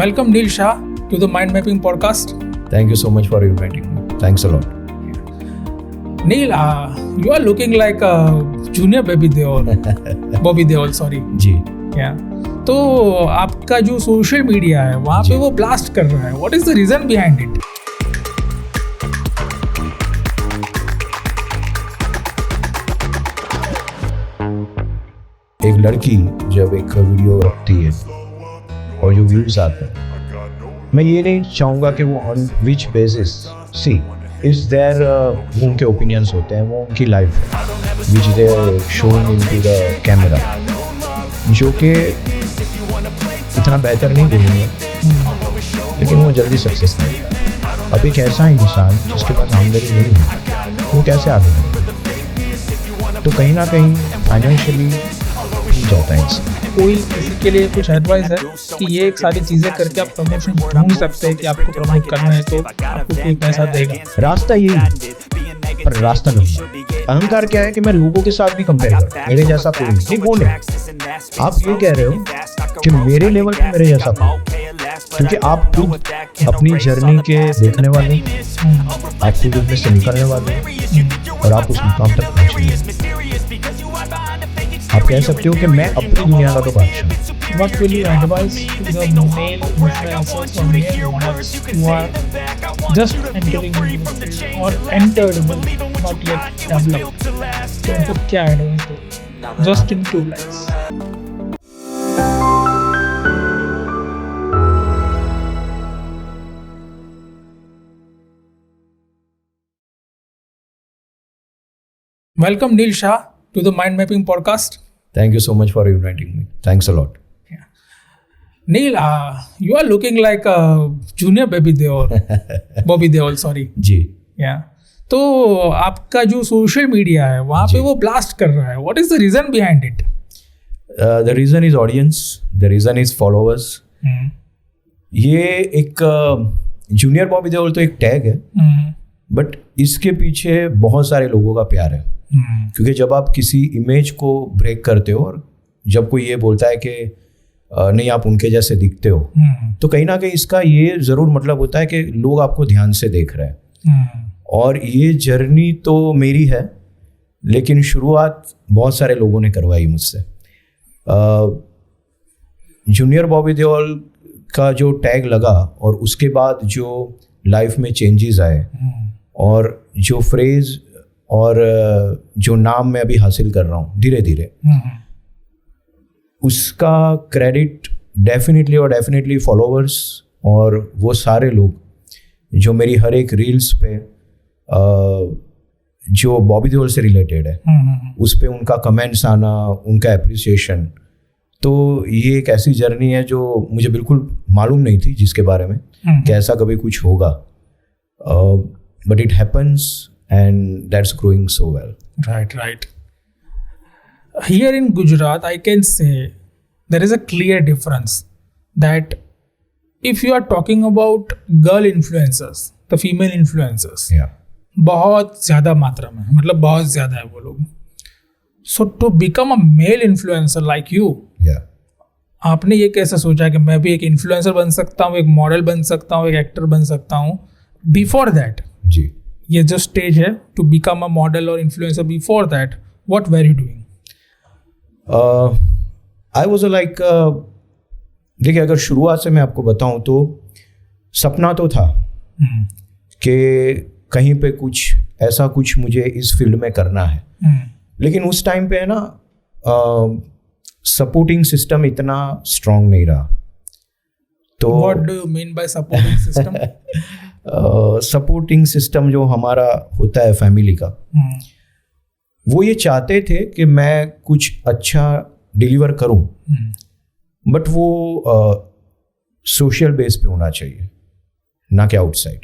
Welcome Neil Shah to the Mind Mapping podcast. Thank you so much for inviting me. Thanks a lot. Neil, you are looking like a junior Bobby Deol, sorry. Ji. Yeah. तो आपका जो social media है वहाँ पे वो blast कर रहा है. What is the reason behind it? एक लड़की जब एक वीडियो रखती है और जो व्यूज आते हैं, मैं ये नहीं चाहूँगा कि वो on which basis she is there वो उनके ओपिनियंस होते हैं, वो उनकी लाइफ है which they showing into the camera, जो कि इतना बेहतर नहीं बोलेंगे लेकिन वो जल्दी सक्सेस नहीं है. अब एक ऐसा इंसान जिसके पास आमदनी नहीं है वो कैसे आगे बढ़े? तो कहीं ना कहीं फाइनेंशियली जाता है इंसान. कोई किसी के लिए कुछ एडवाइस है कि ये एक सारी चीज़ें करके आप प्रमोशन ढूंढ सकते हैं कि आपको प्रमोट करना है तो आपको कोई पैसा देगा? रास्ता यही है, पर रास्ता नहीं है. अहंकार क्या है कि मैं लोगों के साथ भी कंपेयर करूं, मेरे जैसा कोई नहीं. वो नहीं, आप ये कह रहे हो कि मेरे लेवल पे मेरे जैसा कोई, क्योंकि आप खुद अपनी जर्नी के देखने वाले, आप खुद उसमें से निकलने वाले और आप उस मुकाम तक पहुँचेंगे. आप कह सकते हो कि मैं अपनी दुनिया का तो बादशाह हूँ. What will you advise to the male influencers or male models who are just entering into the field or entered but not yet developed? तो उनको क्या एडवाइस दो? Just in 2 lines. Welcome Neil Shah to the Mind Mapping podcast. Thank you so much for inviting me. Thanks a lot. Yeah. Neil, you are looking like a junior Bobby Deol, sorry. Ji. Yeah. तो आपका जो social media है वहाँ पे वो blast कर रहा है. What is the reason behind it? The reason is audience. The reason is followers. ये एक जूनियर बॉबी देओल तो एक टैग है, बट इसके पीछे बहुत सारे लोगों का प्यार है. क्योंकि जब आप किसी इमेज को ब्रेक करते हो और जब कोई ये बोलता है कि नहीं आप उनके जैसे दिखते हो, तो कहीं ना कहीं इसका ये ज़रूर मतलब होता है कि लोग आपको ध्यान से देख रहे हैं. और ये जर्नी तो मेरी है, लेकिन शुरुआत बहुत सारे लोगों ने करवाई मुझसे. जूनियर बॉबी देओल का जो टैग लगा और उसके बाद जो लाइफ में चेंजेस आए और जो फ्रेज और जो नाम मैं अभी हासिल कर रहा हूँ धीरे धीरे, उसका क्रेडिट डेफिनेटली फॉलोअर्स और वो सारे लोग जो मेरी हर एक रील्स पे जो बॉबी देओल से रिलेटेड है उस पे उनका कमेंट्स आना, उनका एप्रिसिएशन. तो ये एक ऐसी जर्नी है जो मुझे बिल्कुल मालूम नहीं थी जिसके बारे में कि ऐसा कभी कुछ होगा, but it happens and that's growing so well. Right. Here in Gujarat, I can say there is a clear difference that if you are talking about girl influencers, the female influencers, बहुत ज़्यादा मात्रा में, मतलब बहुत ज़्यादा है वो लोग. So to become a male influencer like you, आपने ये कैसे सोचा कि मैं भी एक इन्फ्लुएंसर बन सकता हूँ, एक मॉडल बन सकता हूँ, एक एक्टर बन सकता हूँ? Before that, जी, ये जो स्टेज है टू बिकम अ मॉडल और influencer, before that what were you doing? I was like, देखिए अगर शुरुआत से मैं आपको बताऊं तो सपना तो था कि कहीं पे कुछ ऐसा कुछ मुझे इस फील्ड में करना है, लेकिन उस टाइम पे है ना सपोर्टिंग सिस्टम इतना स्ट्रांग नहीं रहा. तो what do you mean by supporting system? Supporting system जो हमारा होता है फैमिली का, वो ये चाहते थे कि मैं कुछ अच्छा डिलीवर करूं, बट वो सोशल बेस पे होना चाहिए, ना कि आउटसाइड.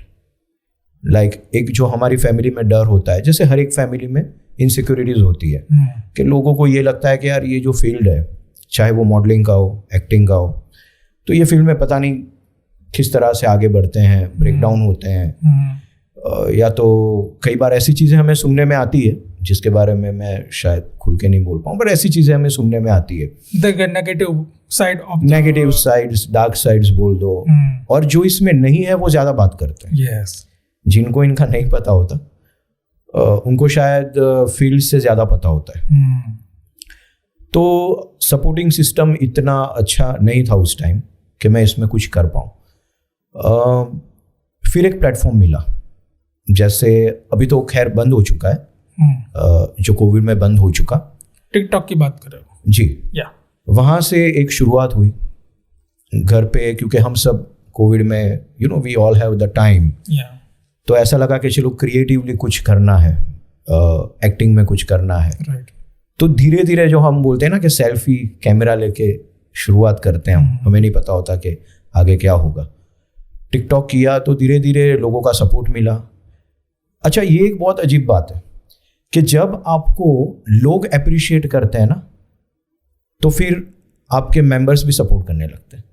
लाइक एक जो हमारी फैमिली में डर होता है, जैसे हर एक फैमिली में इनसिक्योरिटीज होती है कि लोगों को ये लगता है कि यार ये जो फील्ड है, चाहे वो मॉडलिंग का हो, एक्टिंग का हो, तो ये फील्ड में पता नहीं किस तरह से आगे बढ़ते हैं, ब्रेकडाउन होते हैं, या तो कई बार ऐसी चीज़ें हमें सुनने में आती है जिसके बारे में मैं शायद खुल के नहीं बोल पाऊँ, पर ऐसी चीज़ें हमें सुनने में आती है। The negative side of negative sides, dark sides बोल दो। और जो इसमें नहीं है वो ज़्यादा बात करते हैं। यस, जिनको इनका नहीं पता होता उनको शायद फील्ड से ज़्यादा पता होता है। तो सपोर्टिंग सिस्टम इतना अच्छा नहीं था उस टाइम कि मैं इसमें कुछ कर पाऊँ। फिर एक प्लेटफॉर्म मिला, जैसे अभी तो खैर बंद हो चुका है, जो कोविड में बंद हो चुका। टिकटॉक की बात कर रहे हो? जी, या वहाँ से एक शुरुआत हुई घर पे, क्योंकि हम सब कोविड में we all have the time. तो ऐसा लगा कि चलो क्रिएटिवली कुछ करना है, एक्टिंग में कुछ करना है। राइट। तो धीरे धीरे जो हम बोलते हैं ना कि सेल्फी कैमरा लेके शुरुआत करते हैं, हमें नहीं पता होता कि आगे क्या होगा। टिकटॉक किया तो धीरे धीरे लोगों का सपोर्ट मिला। अच्छा, ये एक बहुत अजीब बात है कि जब आपको लोग अप्रिशिएट करते हैं ना, तो फिर आपके मेंबर्स भी सपोर्ट करने लगते हैं।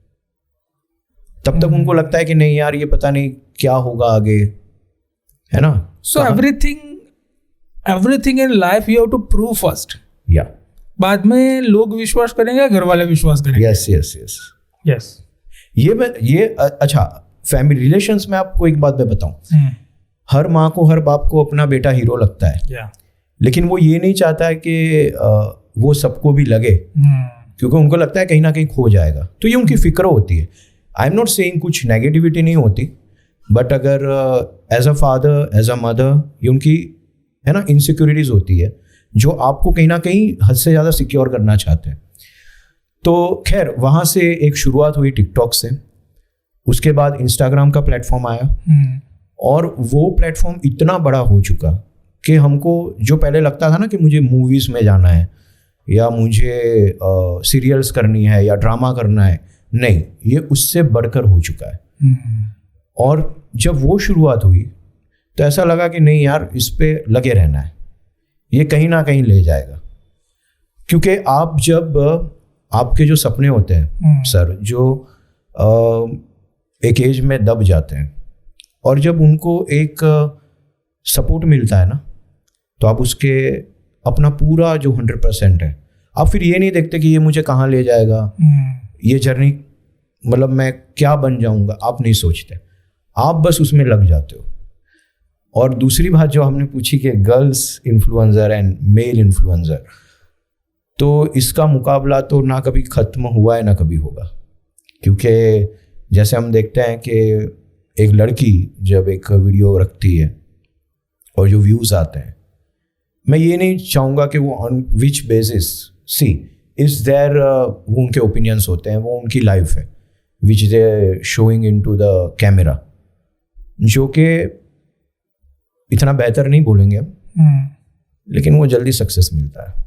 तब तक उनको लगता है कि नहीं यार, ये पता नहीं क्या होगा आगे, है ना। So everything in life you have to prove first. या बाद में लोग विश्वास करेंगे, घर वाले विश्वास करेंगे। Yes yes yes yes. ये अच्छा, फैमिली रिलेशंस में आपको एक बात मैं बताऊं, हर माँ को, हर बाप को अपना बेटा हीरो लगता है। लेकिन वो ये नहीं चाहता है कि वो सबको भी लगे, क्योंकि उनको लगता है कहीं ना कहीं खो जाएगा। तो ये उनकी फिक्र होती है। आई एम नॉट सेइंग कुछ नेगेटिविटी नहीं होती, बट अगर as a father, as a mother, ये उनकी है ना इनसिक्योरिटीज होती है, जो आपको कहीं ना कहीं हद से ज़्यादा सिक्योर करना चाहते हैं। तो खैर वहाँ से एक शुरुआत हुई टिकटॉक से। उसके बाद इंस्टाग्राम का प्लेटफॉर्म आया, और वो प्लेटफॉर्म इतना बड़ा हो चुका कि हमको जो पहले लगता था ना कि मुझे मूवीज़ में जाना है या मुझे सीरियल्स करनी है या ड्रामा करना है, नहीं, ये उससे बढ़कर हो चुका है। और जब वो शुरुआत हुई तो ऐसा लगा कि नहीं यार, इस पे लगे रहना है, ये कहीं ना कहीं ले जाएगा। क्योंकि आप जब आपके जो सपने होते हैं सर, जो एक एज में दब जाते हैं, और जब उनको एक सपोर्ट मिलता है ना, तो आप उसके अपना पूरा जो 100% है, आप फिर ये नहीं देखते कि ये मुझे कहाँ ले जाएगा, ये जर्नी मतलब मैं क्या बन जाऊंगा, आप नहीं सोचते, आप बस उसमें लग जाते हो। और दूसरी बात जो हमने पूछी कि girls influencer and male influencer, तो इसका मुकाबला तो ना कभी ख़त्म हुआ है ना कभी होगा। क्योंकि जैसे हम देखते हैं कि एक लड़की जब एक वीडियो रखती है और जो व्यूज़ आते हैं, मैं ये नहीं चाहूँगा कि वो on which basis, she is there, वो उनके ओपिनियंस होते हैं, वो उनकी लाइफ है which they showing into the camera, जो कि इतना बेहतर नहीं बोलेंगे हम, लेकिन वो जल्दी सक्सेस मिलता है।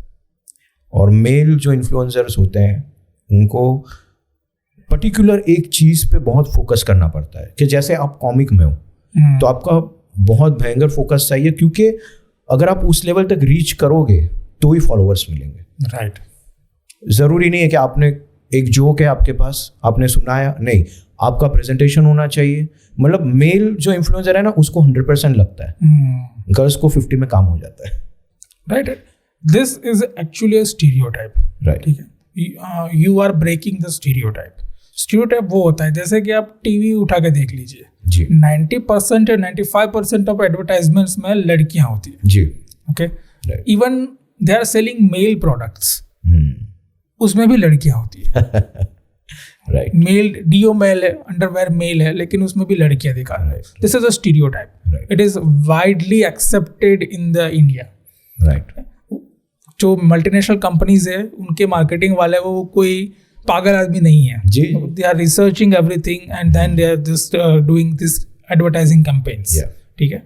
और मेल जो इन्फ्लुएंसर्स होते हैं, उनको पर्टिकुलर एक चीज़ पे बहुत फोकस करना पड़ता है। कि जैसे आप कॉमिक में हो तो आपका बहुत भयंकर फोकस चाहिए, क्योंकि अगर आप उस लेवल तक रीच करोगे तो ही फॉलोअर्स मिलेंगे। राइट। ज़रूरी नहीं है कि आपने एक जोक है आपके पास, आपने सुनाया, नहीं, आपका प्रेजेंटेशन होना चाहिए। मतलब मेल जो इन्फ्लुएंसर है ना, उसको 100% लगता है, गर्ल्स को 50 में काम हो जाता है। Right. This is actually a stereotype. Right. ठीक है, you are breaking the stereotype. Stereotype वो होता है, जैसे कि आप टीवी उठा के देख लीजिए जी, 90% या 95% ऑफ एडवर्टाइजमेंट्स में लड़कियां होती है जी। Okay, even they are selling male products, उसमें भी लड़कियां होती है। राइट। मेल डीओ मेल है, अंडरवेयर मेल है, लेकिन उसमें भी लड़कियां दिखा रहे हैं। This is a stereotype. It is widely accepted in the India. Right. जो मल्टीनेशनल कंपनीज है, उनके मार्केटिंग वाले वो कोई पागल आदमी नहीं है जी। They are researching everything and then they are just doing this advertising campaigns. ठीक है,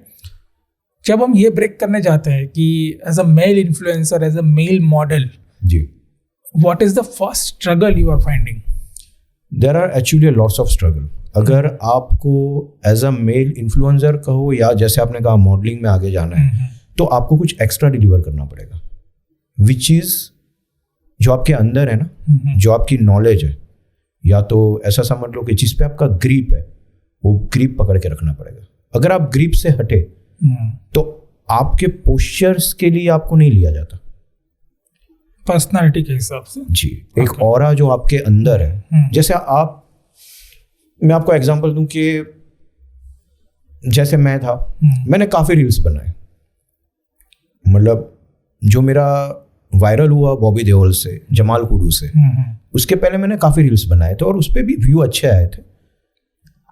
जब हम ये ब्रेक करने जाते हैं कि as a male influencer, as a male model, जी, what is the first struggle you are finding? There are actually lots of struggle. अगर आपको एज अ मेल इन्फ्लुएंसर कहो, या जैसे आपने कहा मॉडलिंग में आगे जाना है, तो आपको कुछ एक्स्ट्रा डिलीवर करना पड़ेगा, विच इज जो आपके अंदर है ना, जो आपकी नॉलेज है, या तो ऐसा समझ लो कि जिस पे आपका ग्रिप है, वो ग्रिप पकड़ के रखना पड़ेगा। अगर आप ग्रिप से हटे तो आपके पोस्चर्स के लिए आपको नहीं लिया जाता पर्सनालिटी के हिसाब से। जी। एक ऑरा जो आपके अंदर है, जैसे मैं आपको एग्जांपल दूं कि जैसे मैं था, मैंने काफ़ी रील्स बनाए, मतलब जो मेरा वायरल हुआ बॉबी देओल से, जमाल कुडू से, उसके पहले मैंने काफ़ी रील्स बनाए थे और उस पर भी व्यू अच्छे आए थे।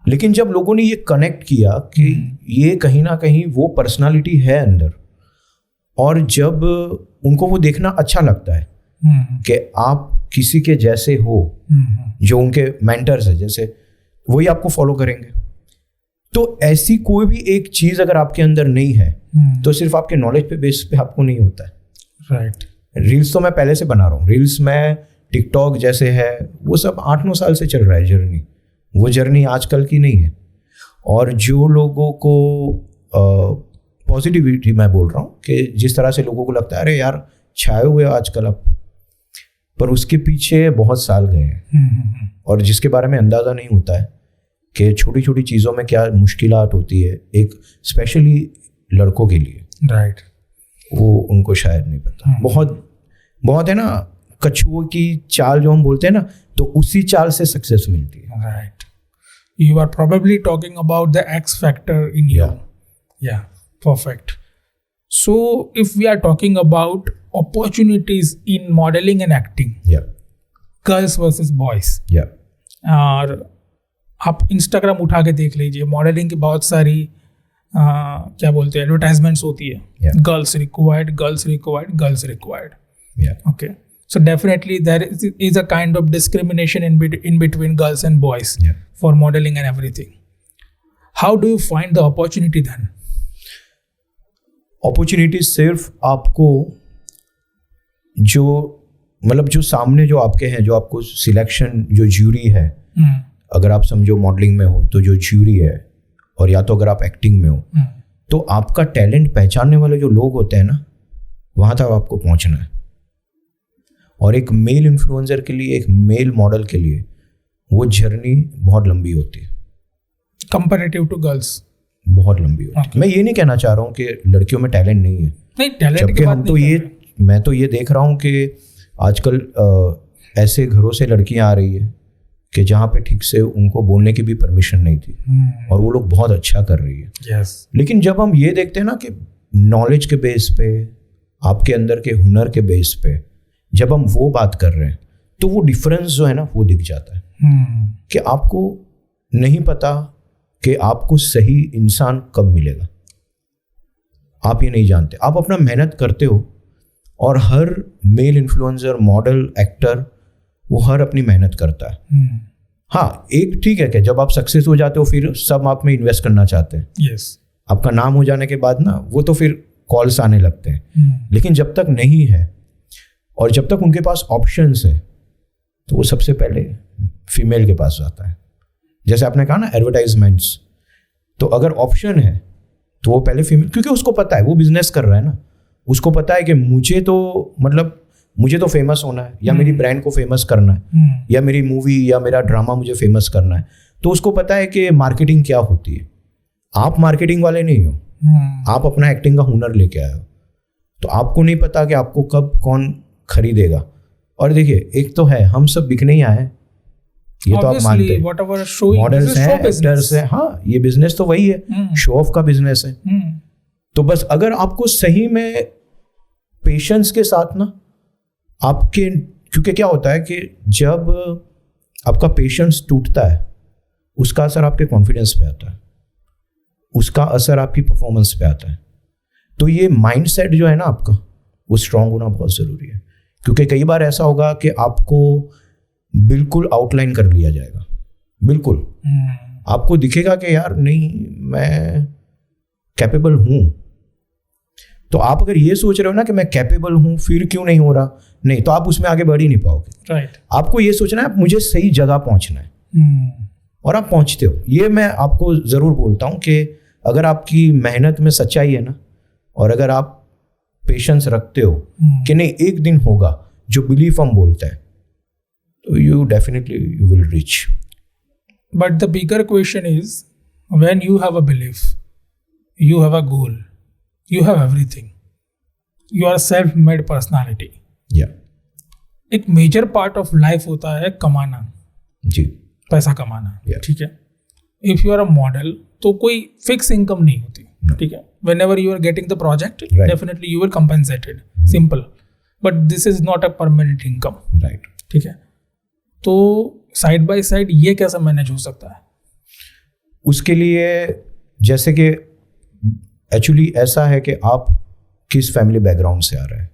लेकिन जब लोगों ने ये कनेक्ट किया कि ये कहीं ना कहीं वो पर्सनालिटी है अंदर, और जब उनको वो देखना अच्छा लगता है कि आप किसी के जैसे हो, जो उनके मेंटर्स है जैसे, वही आपको फॉलो करेंगे। तो ऐसी कोई भी एक चीज़ अगर आपके अंदर नहीं है तो सिर्फ आपके नॉलेज पे बेस पे आपको नहीं होता है। राइट। रील्स तो मैं पहले से बना रहा हूँ, रील्स में टिकटॉक जैसे है वो सब 8-9 साल से चल रहा है जर्नी, वो जर्नी आजकल की नहीं है। और जो लोगों को पॉजिटिविटी मैं बोल रहा हूँ कि जिस तरह से लोगों को लगता है अरे यार छाए हुए आजकल आप, पर उसके पीछे बहुत साल गए हैं और जिसके बारे में अंदाज़ा नहीं होता है कि छोटी छोटी चीज़ों में क्या मुश्किलात होती है, एक स्पेशली लड़कों के लिए। राइट। वो उनको शायद नहीं पता। बहुत है ना, कछुओं की चाल जो हम बोलते हैं ना, तो उसी चाल से सक्सेस मिलती है। Right. You are probably talking about the X factor in you. Yeah, perfect. So, if we are talking about opportunities in modeling and acting, girls versus boys, और आप इंस्टाग्राम उठा के देख लीजिए, मॉडलिंग की बहुत सारी क्या बोलते हैं एडवर्टाइजमेंट्स होती है, girls required, girls required, girls required. Okay, so definitely there is a kind of discrimination in between girls and boys for modeling and everything. How do you find the opportunity then? Opportunity सिर्फ आपको जो मतलब जो सामने जो आपके हैं, जो आपको सिलेक्शन, जो ज्यूरी है, अगर आप समझो मॉडलिंग में हो तो जो ज्यूरी है, और या तो अगर आप एक्टिंग में हो, तो आपका टैलेंट पहचानने वाले जो लोग होते हैं ना, वहाँ तक आपको पहुँचना है। और एक मेल इन्फ्लुएंसर के लिए, एक मेल मॉडल के लिए वो जर्नी बहुत लंबी होती है कंपैरेटिव टू गर्ल्स, बहुत लंबी होती है। मैं ये नहीं कहना चाह रहा हूँ कि लड़कियों में टैलेंट नहीं है, नहीं टैलेंट जबकि हम तो मैं तो ये देख रहा हूँ कि आजकल ऐसे घरों से लड़कियाँ आ रही है कि जहाँ पे ठीक से उनको बोलने की भी परमिशन नहीं थी, और वो लोग बहुत अच्छा कर रही है। लेकिन जब हम ये देखते हैं ना कि नॉलेज के बेस पे, आपके अंदर के हुनर के बेस पे जब हम वो बात कर रहे हैं, तो वो डिफरेंस जो है ना वो दिख जाता है कि आपको नहीं पता कि आपको सही इंसान कब मिलेगा, आप ये नहीं जानते। आप अपना मेहनत करते हो, और हर मेल इन्फ्लुएंसर, मॉडल, एक्टर, वो हर अपनी मेहनत करता है। हाँ, एक ठीक है कि जब आप सक्सेस हो जाते हो फिर सब आप में इन्वेस्ट करना चाहते हैं। आपका नाम हो जाने के बाद ना वो तो फिर कॉल्स आने लगते हैं। लेकिन जब तक नहीं है और जब तक उनके पास ऑप्शंस है, तो वो सबसे पहले फीमेल के पास आता है। जैसे आपने कहा ना एडवर्टाइजमेंट्स, तो अगर ऑप्शन है तो वो पहले फीमेल, क्योंकि उसको पता है, वो बिजनेस कर रहा है ना, उसको पता है कि मुझे तो फेमस होना है, या मेरी ब्रांड को फेमस करना है, या मेरी मूवी या मेरा ड्रामा मुझे फेमस करना है। तो उसको पता है कि मार्केटिंग क्या होती है। आप मार्केटिंग वाले नहीं हो, आप अपना एक्टिंग का हुनर लेके आए हो, तो आपको नहीं पता कि आपको कब कौन खरीदेगा। और देखिए, एक तो है हम सब बिकने ही आए, ये तो आप मानते हैं, मॉडल्स हैं, एक्टर्स हैं, हाँ ये बिजनेस तो वही है, शो ऑफ का बिजनेस है। तो बस अगर आपको सही में पेशेंस के साथ ना आपके, क्योंकि क्या होता है कि जब आपका पेशेंस टूटता है, उसका असर आपके कॉन्फिडेंस पे आता है, उसका असर आपकी परफॉर्मेंस पे आता है। तो ये माइंडसेट जो है ना आपका, वो स्ट्रांग होना बहुत ज़रूरी है। क्योंकि कई बार ऐसा होगा कि आपको बिल्कुल आउटलाइन कर लिया जाएगा, बिल्कुल आपको दिखेगा कि यार नहीं मैं कैपेबल हूँ। तो आप अगर ये सोच रहे हो ना कि मैं कैपेबल हूँ फिर क्यों नहीं हो रहा, नहीं, तो आप उसमें आगे बढ़ ही नहीं पाओगे। राइट। आपको ये सोचना है मुझे सही जगह पहुँचना है, और आप पहुँचते हो। ये मैं आपको ज़रूर बोलता हूँ कि अगर आपकी मेहनत में सच्चाई है ना, और अगर आप पेशेंस रखते हो कि नहीं एक दिन होगा, जो बिलीफ हम बोलते हैं, तो you definitely you will reach. But the bigger question is, when you have a belief, you have a goal, you have everything. You are a self-made personality. Yeah. एक मेजर पार्ट ऑफ लाइफ होता है कमाना, जी. पैसा कमाना. Yeah. ठीक है. If you are a model तो कोई फिक्स इनकम नहीं होती. No. ठीक है. Whenever you are getting the project, Right. definitely you will compensated. Simple. But this is not a permanent income. Right. ठीक है. तो साइड बाय साइड ये कैसा मैनेज हो सकता है? उसके लिए जैसे कि एक्चुअली ऐसा है कि आप किस फैमिली बैकग्राउंड से आ रहे हैं.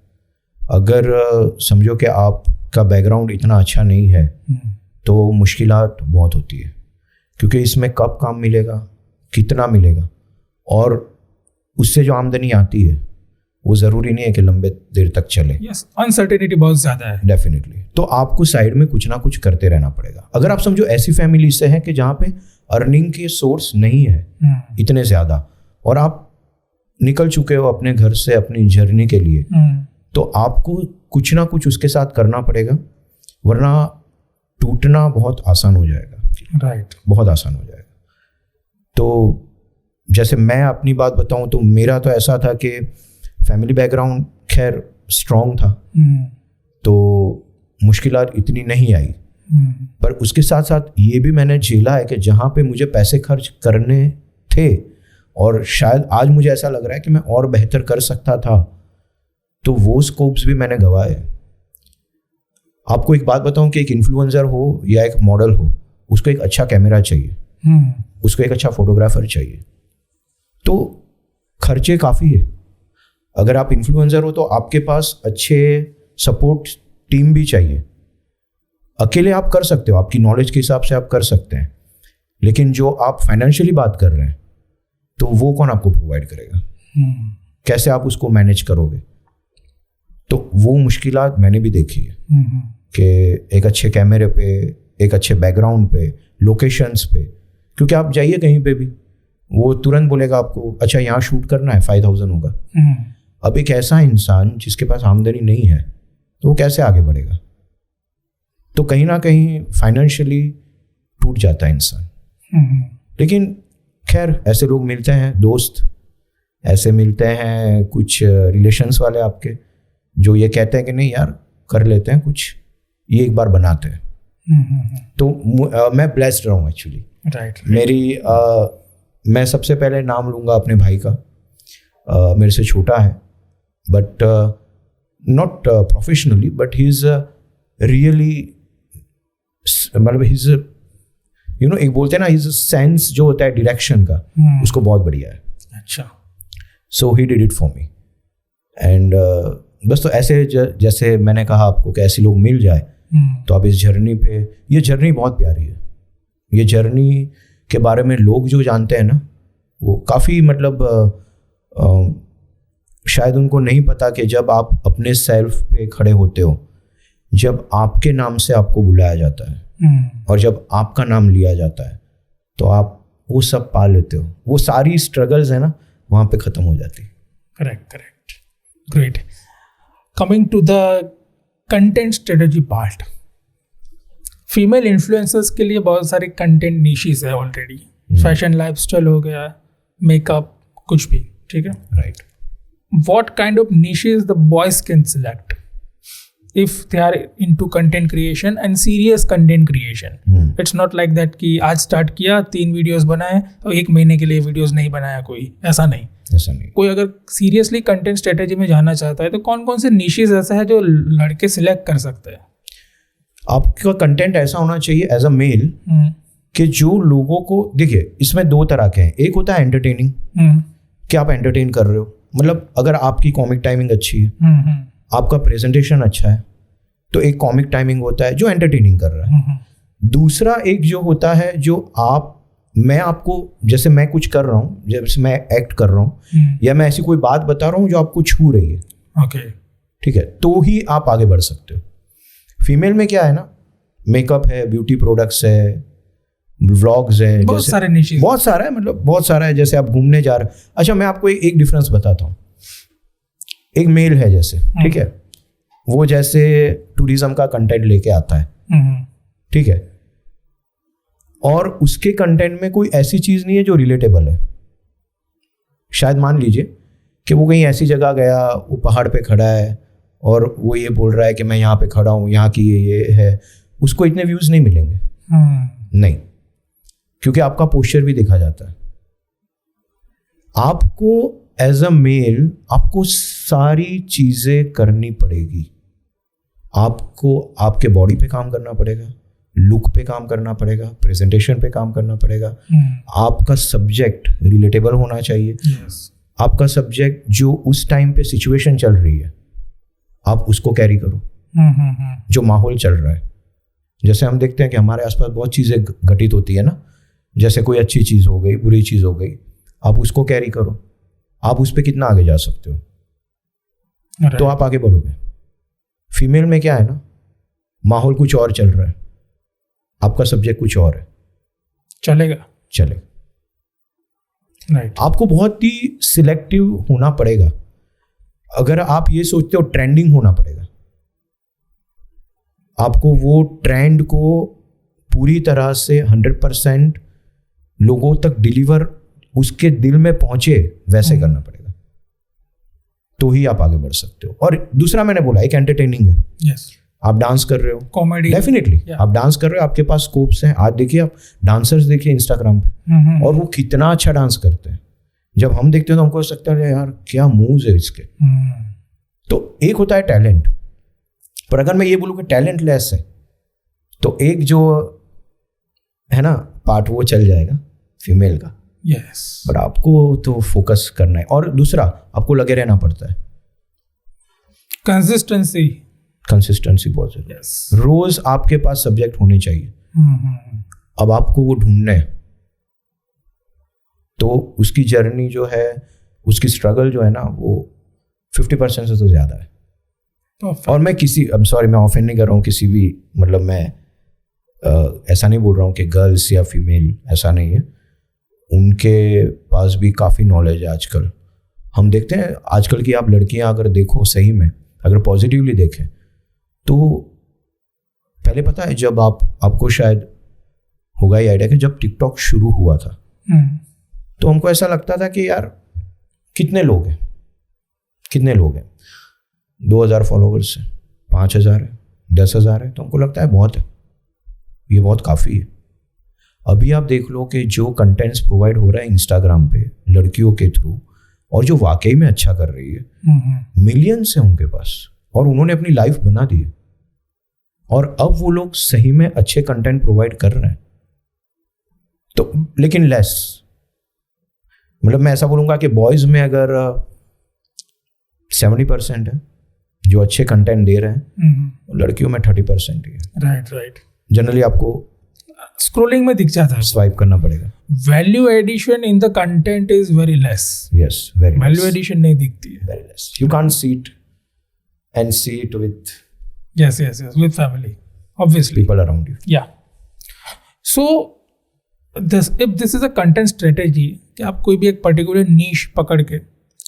अगर समझो कि आपका बैकग्राउंड इतना अच्छा नहीं है तो मुश्किलात बहुत होती है, क्योंकि इसमें कब काम मिलेगा, कितना मिलेगा, और उससे जो आमदनी आती है वो ज़रूरी नहीं है कि लंबे देर तक चले. यस, अनसर्टेनिटी बहुत ज़्यादा है. डेफिनेटली. तो आपको साइड में कुछ ना कुछ करते रहना पड़ेगा. अगर आप समझो ऐसी फैमिली से हैं कि जहाँ पे अर्निंग के सोर्स नहीं है इतने ज़्यादा, और आप निकल चुके हो अपने घर से अपनी जर्नी के लिए, तो आपको कुछ ना कुछ उसके साथ करना पड़ेगा, वरना टूटना बहुत आसान हो जाएगा. राइट. बहुत आसान हो जाएगा. तो जैसे मैं अपनी बात बताऊं तो मेरा तो ऐसा था कि फैमिली बैकग्राउंड खैर स्ट्रॉन्ग था, तो मुश्किलात इतनी नहीं आई. पर उसके साथ साथ ये भी मैंने झेला है कि जहाँ पे मुझे पैसे खर्च करने थे और शायद आज मुझे ऐसा लग रहा है कि मैं और बेहतर कर सकता था, तो वो स्कोप्स भी मैंने गवाए. आपको एक बात बताऊं कि एक इन्फ्लुएंसर हो या एक मॉडल हो, उसको एक अच्छा कैमरा चाहिए, उसको एक अच्छा फोटोग्राफर चाहिए, तो खर्चे काफ़ी है. अगर आप इन्फ्लुएंसर हो तो आपके पास अच्छे सपोर्ट टीम भी चाहिए. अकेले आप कर सकते हो, आपकी नॉलेज के हिसाब से आप कर सकते हैं, लेकिन जो आप फाइनेंशियली बात कर रहे हैं तो वो कौन आपको प्रोवाइड करेगा, कैसे आप उसको मैनेज करोगे. तो वो मुश्किलात मैंने भी देखी है कि एक अच्छे कैमरे पे, एक अच्छे बैकग्राउंड पे, लोकेशंस पे, क्योंकि आप जाइए कहीं पे भी वो तुरंत बोलेगा आपको अच्छा यहाँ शूट करना है, 5,000 होगा. अब एक ऐसा इंसान जिसके पास आमदनी नहीं है तो वो कैसे आगे बढ़ेगा. तो कहीं ना कहीं फाइनेंशियली टूट जाता है इंसान. लेकिन खैर ऐसे लोग मिलते हैं, दोस्त ऐसे मिलते हैं, कुछ रिलेशंस वाले आपके, जो ये कहते हैं कि नहीं यार कर लेते हैं कुछ, ये एक बार बनाते हैं. तो मैं ब्लेस्ड रहा हूँ एक्चुअली. राइट. मेरी मैं सबसे पहले नाम लूँगा अपने भाई का. मेरे से छोटा है, but not professionally, but he is really, मतलब ही इज़ एक बोलते हैं ना, हिज सेंस जो होता है डायरेक्शन का, उसको बहुत बढ़िया है. अच्छा. So he did it for me. And बस तो ऐसे जैसे मैंने कहा आपको कि ऐसे लोग मिल जाए तो आप इस जर्नी पे, ये जर्नी बहुत प्यारी है. ये जर्नी के बारे में लोग जो जानते हैं ना, वो काफ़ी मतलब शायद उनको नहीं पता कि जब आप अपने सेल्फ पे खड़े होते हो, जब आपके नाम से आपको बुलाया जाता है और जब आपका नाम लिया जाता है, तो आप वो सब पा लेते हो. वो सारी स्ट्रगल्स है ना वहाँ पे ख़त्म हो जाती. Correct. Great. Coming to the content strategy part, female influencers के लिए बहुत सारे कंटेंट निशेस है ऑलरेडी. फैशन लाइफस्टाइल हो गया, मेकअप, कुछ भी. ठीक है. Right. What kind of niches the boys can select if they are into content creation and serious content creation? It's not like that कि आज स्टार्ट किया, 3 वीडियोस बनाए और 1 महीने के लिए वीडियोस नहीं बनाया, कोई ऐसा नहीं. कोई अगर सीरियसली कंटेंट स्ट्रेटेजी में जाना चाहता है तो कौन कौन से निशेस ऐसा है जो लड़के सिलेक्ट कर सकते हैं? आपका कंटेंट ऐसा होना चाहिए एज अ मेल कि जो लोगों को, देखिए इसमें 2 तरह के हैं. एक होता है एंटरटेनिंग, कि आप एंटरटेन कर रहे हो, मतलब अगर आपकी कॉमिक टाइमिंग अच्छी है, आपका प्रेजेंटेशन अच्छा है, तो एक कॉमिक टाइमिंग होता है जो एंटरटेनिंग कर रहा है. दूसरा एक जो होता है जो मैं आपको, जैसे मैं कुछ कर रहा हूँ, जैसे मैं एक्ट कर रहा हूँ या मैं ऐसी कोई बात बता रहा हूँ जो आपको छू रही है. ओके. ठीक है, तो ही आप आगे बढ़ सकते हो. फीमेल में क्या है ना, मेकअप है, ब्यूटी प्रोडक्ट्स है, व्लॉग्स है, बहुत सारे निशेस, बहुत सारा है, मतलब बहुत सारा है. जैसे आप घूमने जा रहे हो. अच्छा, मैं आपको एक डिफरेंस बताता हूँ. एक मेल है जैसे, ठीक है, वो जैसे टूरिज्म का कंटेंट लेके आता है, ठीक है, और उसके कंटेंट में कोई ऐसी चीज नहीं है जो रिलेटेबल है. शायद मान लीजिए कि वो कहीं ऐसी जगह गया, वो पहाड़ पे खड़ा है और वो ये बोल रहा है कि मैं यहाँ पे खड़ा हूँ, यहाँ की ये है, उसको इतने व्यूज़ नहीं मिलेंगे। नहीं, क्योंकि आपका पोस्चर भी देखा जाता है। आपको एज अ मेल आपको सारी चीज़ें करनी पड़ेगी। आपको आपके बॉडी पे काम करना पड़ेगा, लुक पे काम करना पड़ेगा, प्रेजेंटेशन पे काम करना पड़ेगा। आपका सब्जेक्ट रिलेटेबल होना चाहिए। आपका सब्जेक्ट जो उस टाइम पे सिचुएशन चल रही है आप उसको कैरी करो, जो माहौल चल रहा है। जैसे हम देखते हैं कि हमारे आसपास बहुत चीज़ें घटित होती है ना, जैसे कोई अच्छी चीज़ हो गई, बुरी चीज़ हो गई, आप उसको कैरी करो। आप उस पर कितना आगे जा सकते हो तो आप आगे बढ़ोगे। फीमेल में क्या है ना, माहौल कुछ और चल रहा है, आपका सब्जेक्ट कुछ और है, चलेगा। राइट। आपको बहुत ही सिलेक्टिव होना पड़ेगा। अगर आप ये सोचते हो ट्रेंडिंग होना पड़ेगा, आपको वो ट्रेंड को पूरी तरह से 100% लोगों तक डिलीवर, उसके दिल में पहुंचे वैसे करना पड़ेगा, तो ही आप आगे बढ़ सकते हो। और दूसरा मैंने बोला एक एंटरटेनिंग है। यस। आप डांस कर रहे हो, कॉमेडी, डेफिनेटली आप डांस कर रहे हो, आपके पास स्कोप्स हैं। आज देखिए आप डांसर्स देखिए इंस्टाग्राम पे, और वो कितना अच्छा डांस करते हैं। जब हम देखते हैं तो हमको लगता है यार क्या मूव्स है इसके। तो एक होता है टैलेंट, पर अगर मैं ये बोलूँ कि टैलेंट लेस है तो एक जो है ना पार्ट वो चल जाएगा फीमेल का। यस। बट आपको तो फोकस करना है, और दूसरा आपको लगे रहना पड़ता है। कंसिस्टेंसी बहुत जरूरी है। Yes. रोज आपके पास सब्जेक्ट होने चाहिए। अब आपको वो ढूंढना है, तो उसकी जर्नी जो है, उसकी स्ट्रगल जो है ना, वो 50% से तो ज़्यादा है। और मैं मैं ऑफेंड नहीं कर रहा हूँ किसी भी, मतलब मैं ऐसा नहीं बोल रहा हूँ कि गर्ल्स या फीमेल, ऐसा नहीं है। उनके पास भी काफ़ी नॉलेज है आजकल। हम देखते हैं आजकल की आप लड़कियां अगर देखो, सही में अगर पॉजिटिवली देखें तो पहले पता है जब आपको शायद होगा ये आइडिया कि जब टिकटॉक शुरू हुआ था तो हमको ऐसा लगता था कि यार कितने लोग हैं 2000 फॉलोवर्स हैं, 5000 है, 10,000 है, तो हमको लगता है बहुत है, ये बहुत काफ़ी है। अभी आप देख लो कि जो कंटेंट्स प्रोवाइड हो रहा है इंस्टाग्राम पे लड़कियों के थ्रू, और जो वाकई में अच्छा कर रही है, मिलियंस है उनके पास, और उन्होंने अपनी लाइफ बना दी है, और अब वो लोग सही में अच्छे कंटेंट प्रोवाइड कर रहे हैं। तो लेकिन लेस, मतलब मैं ऐसा बोलूँगा कि बॉयज़ में अगर 70% है जो अच्छे कंटेंट दे रहे हैं, लड़कियों में 30% ही है। राइट। जनरली आपको स्क्रोलिंग में दिख जाता है, स्वाइप करना पड़ेगा। Value addition in the content is very less. Yes, very value addition नहीं दिखती है। Very less. You can't see it and see it with yes with family, obviously, people around you. yeah. So if this is a content strategy कि आप कोई भी एक particular नीश पकड़ के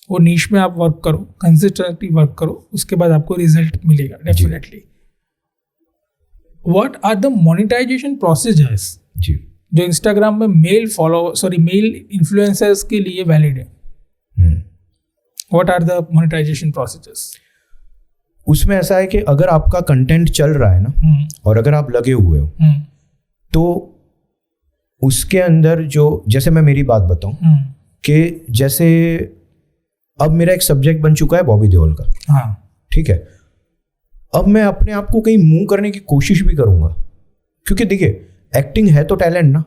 वो नीश में आप वर्क करो, कंसिस्टेंटली वर्क करो, उसके बाद आपको रिजल्ट मिलेगा definitely. What are the monetization procedures जी जो इंस्टाग्राम में मेल इन्फ्लुएंसर्स के लिए वैलिड है? What are the monetization procedures? उसमें ऐसा है कि अगर आपका कंटेंट चल रहा है ना, और अगर आप लगे हुए हो, तो उसके अंदर जो, जैसे मैं मेरी बात बताऊं कि जैसे अब मेरा एक सब्जेक्ट बन चुका है बॉबी देओल का, हाँ ठीक है। अब मैं अपने आप को कहीं मूव करने की कोशिश भी करूंगा, क्योंकि देखिए एक्टिंग है तो टैलेंट ना,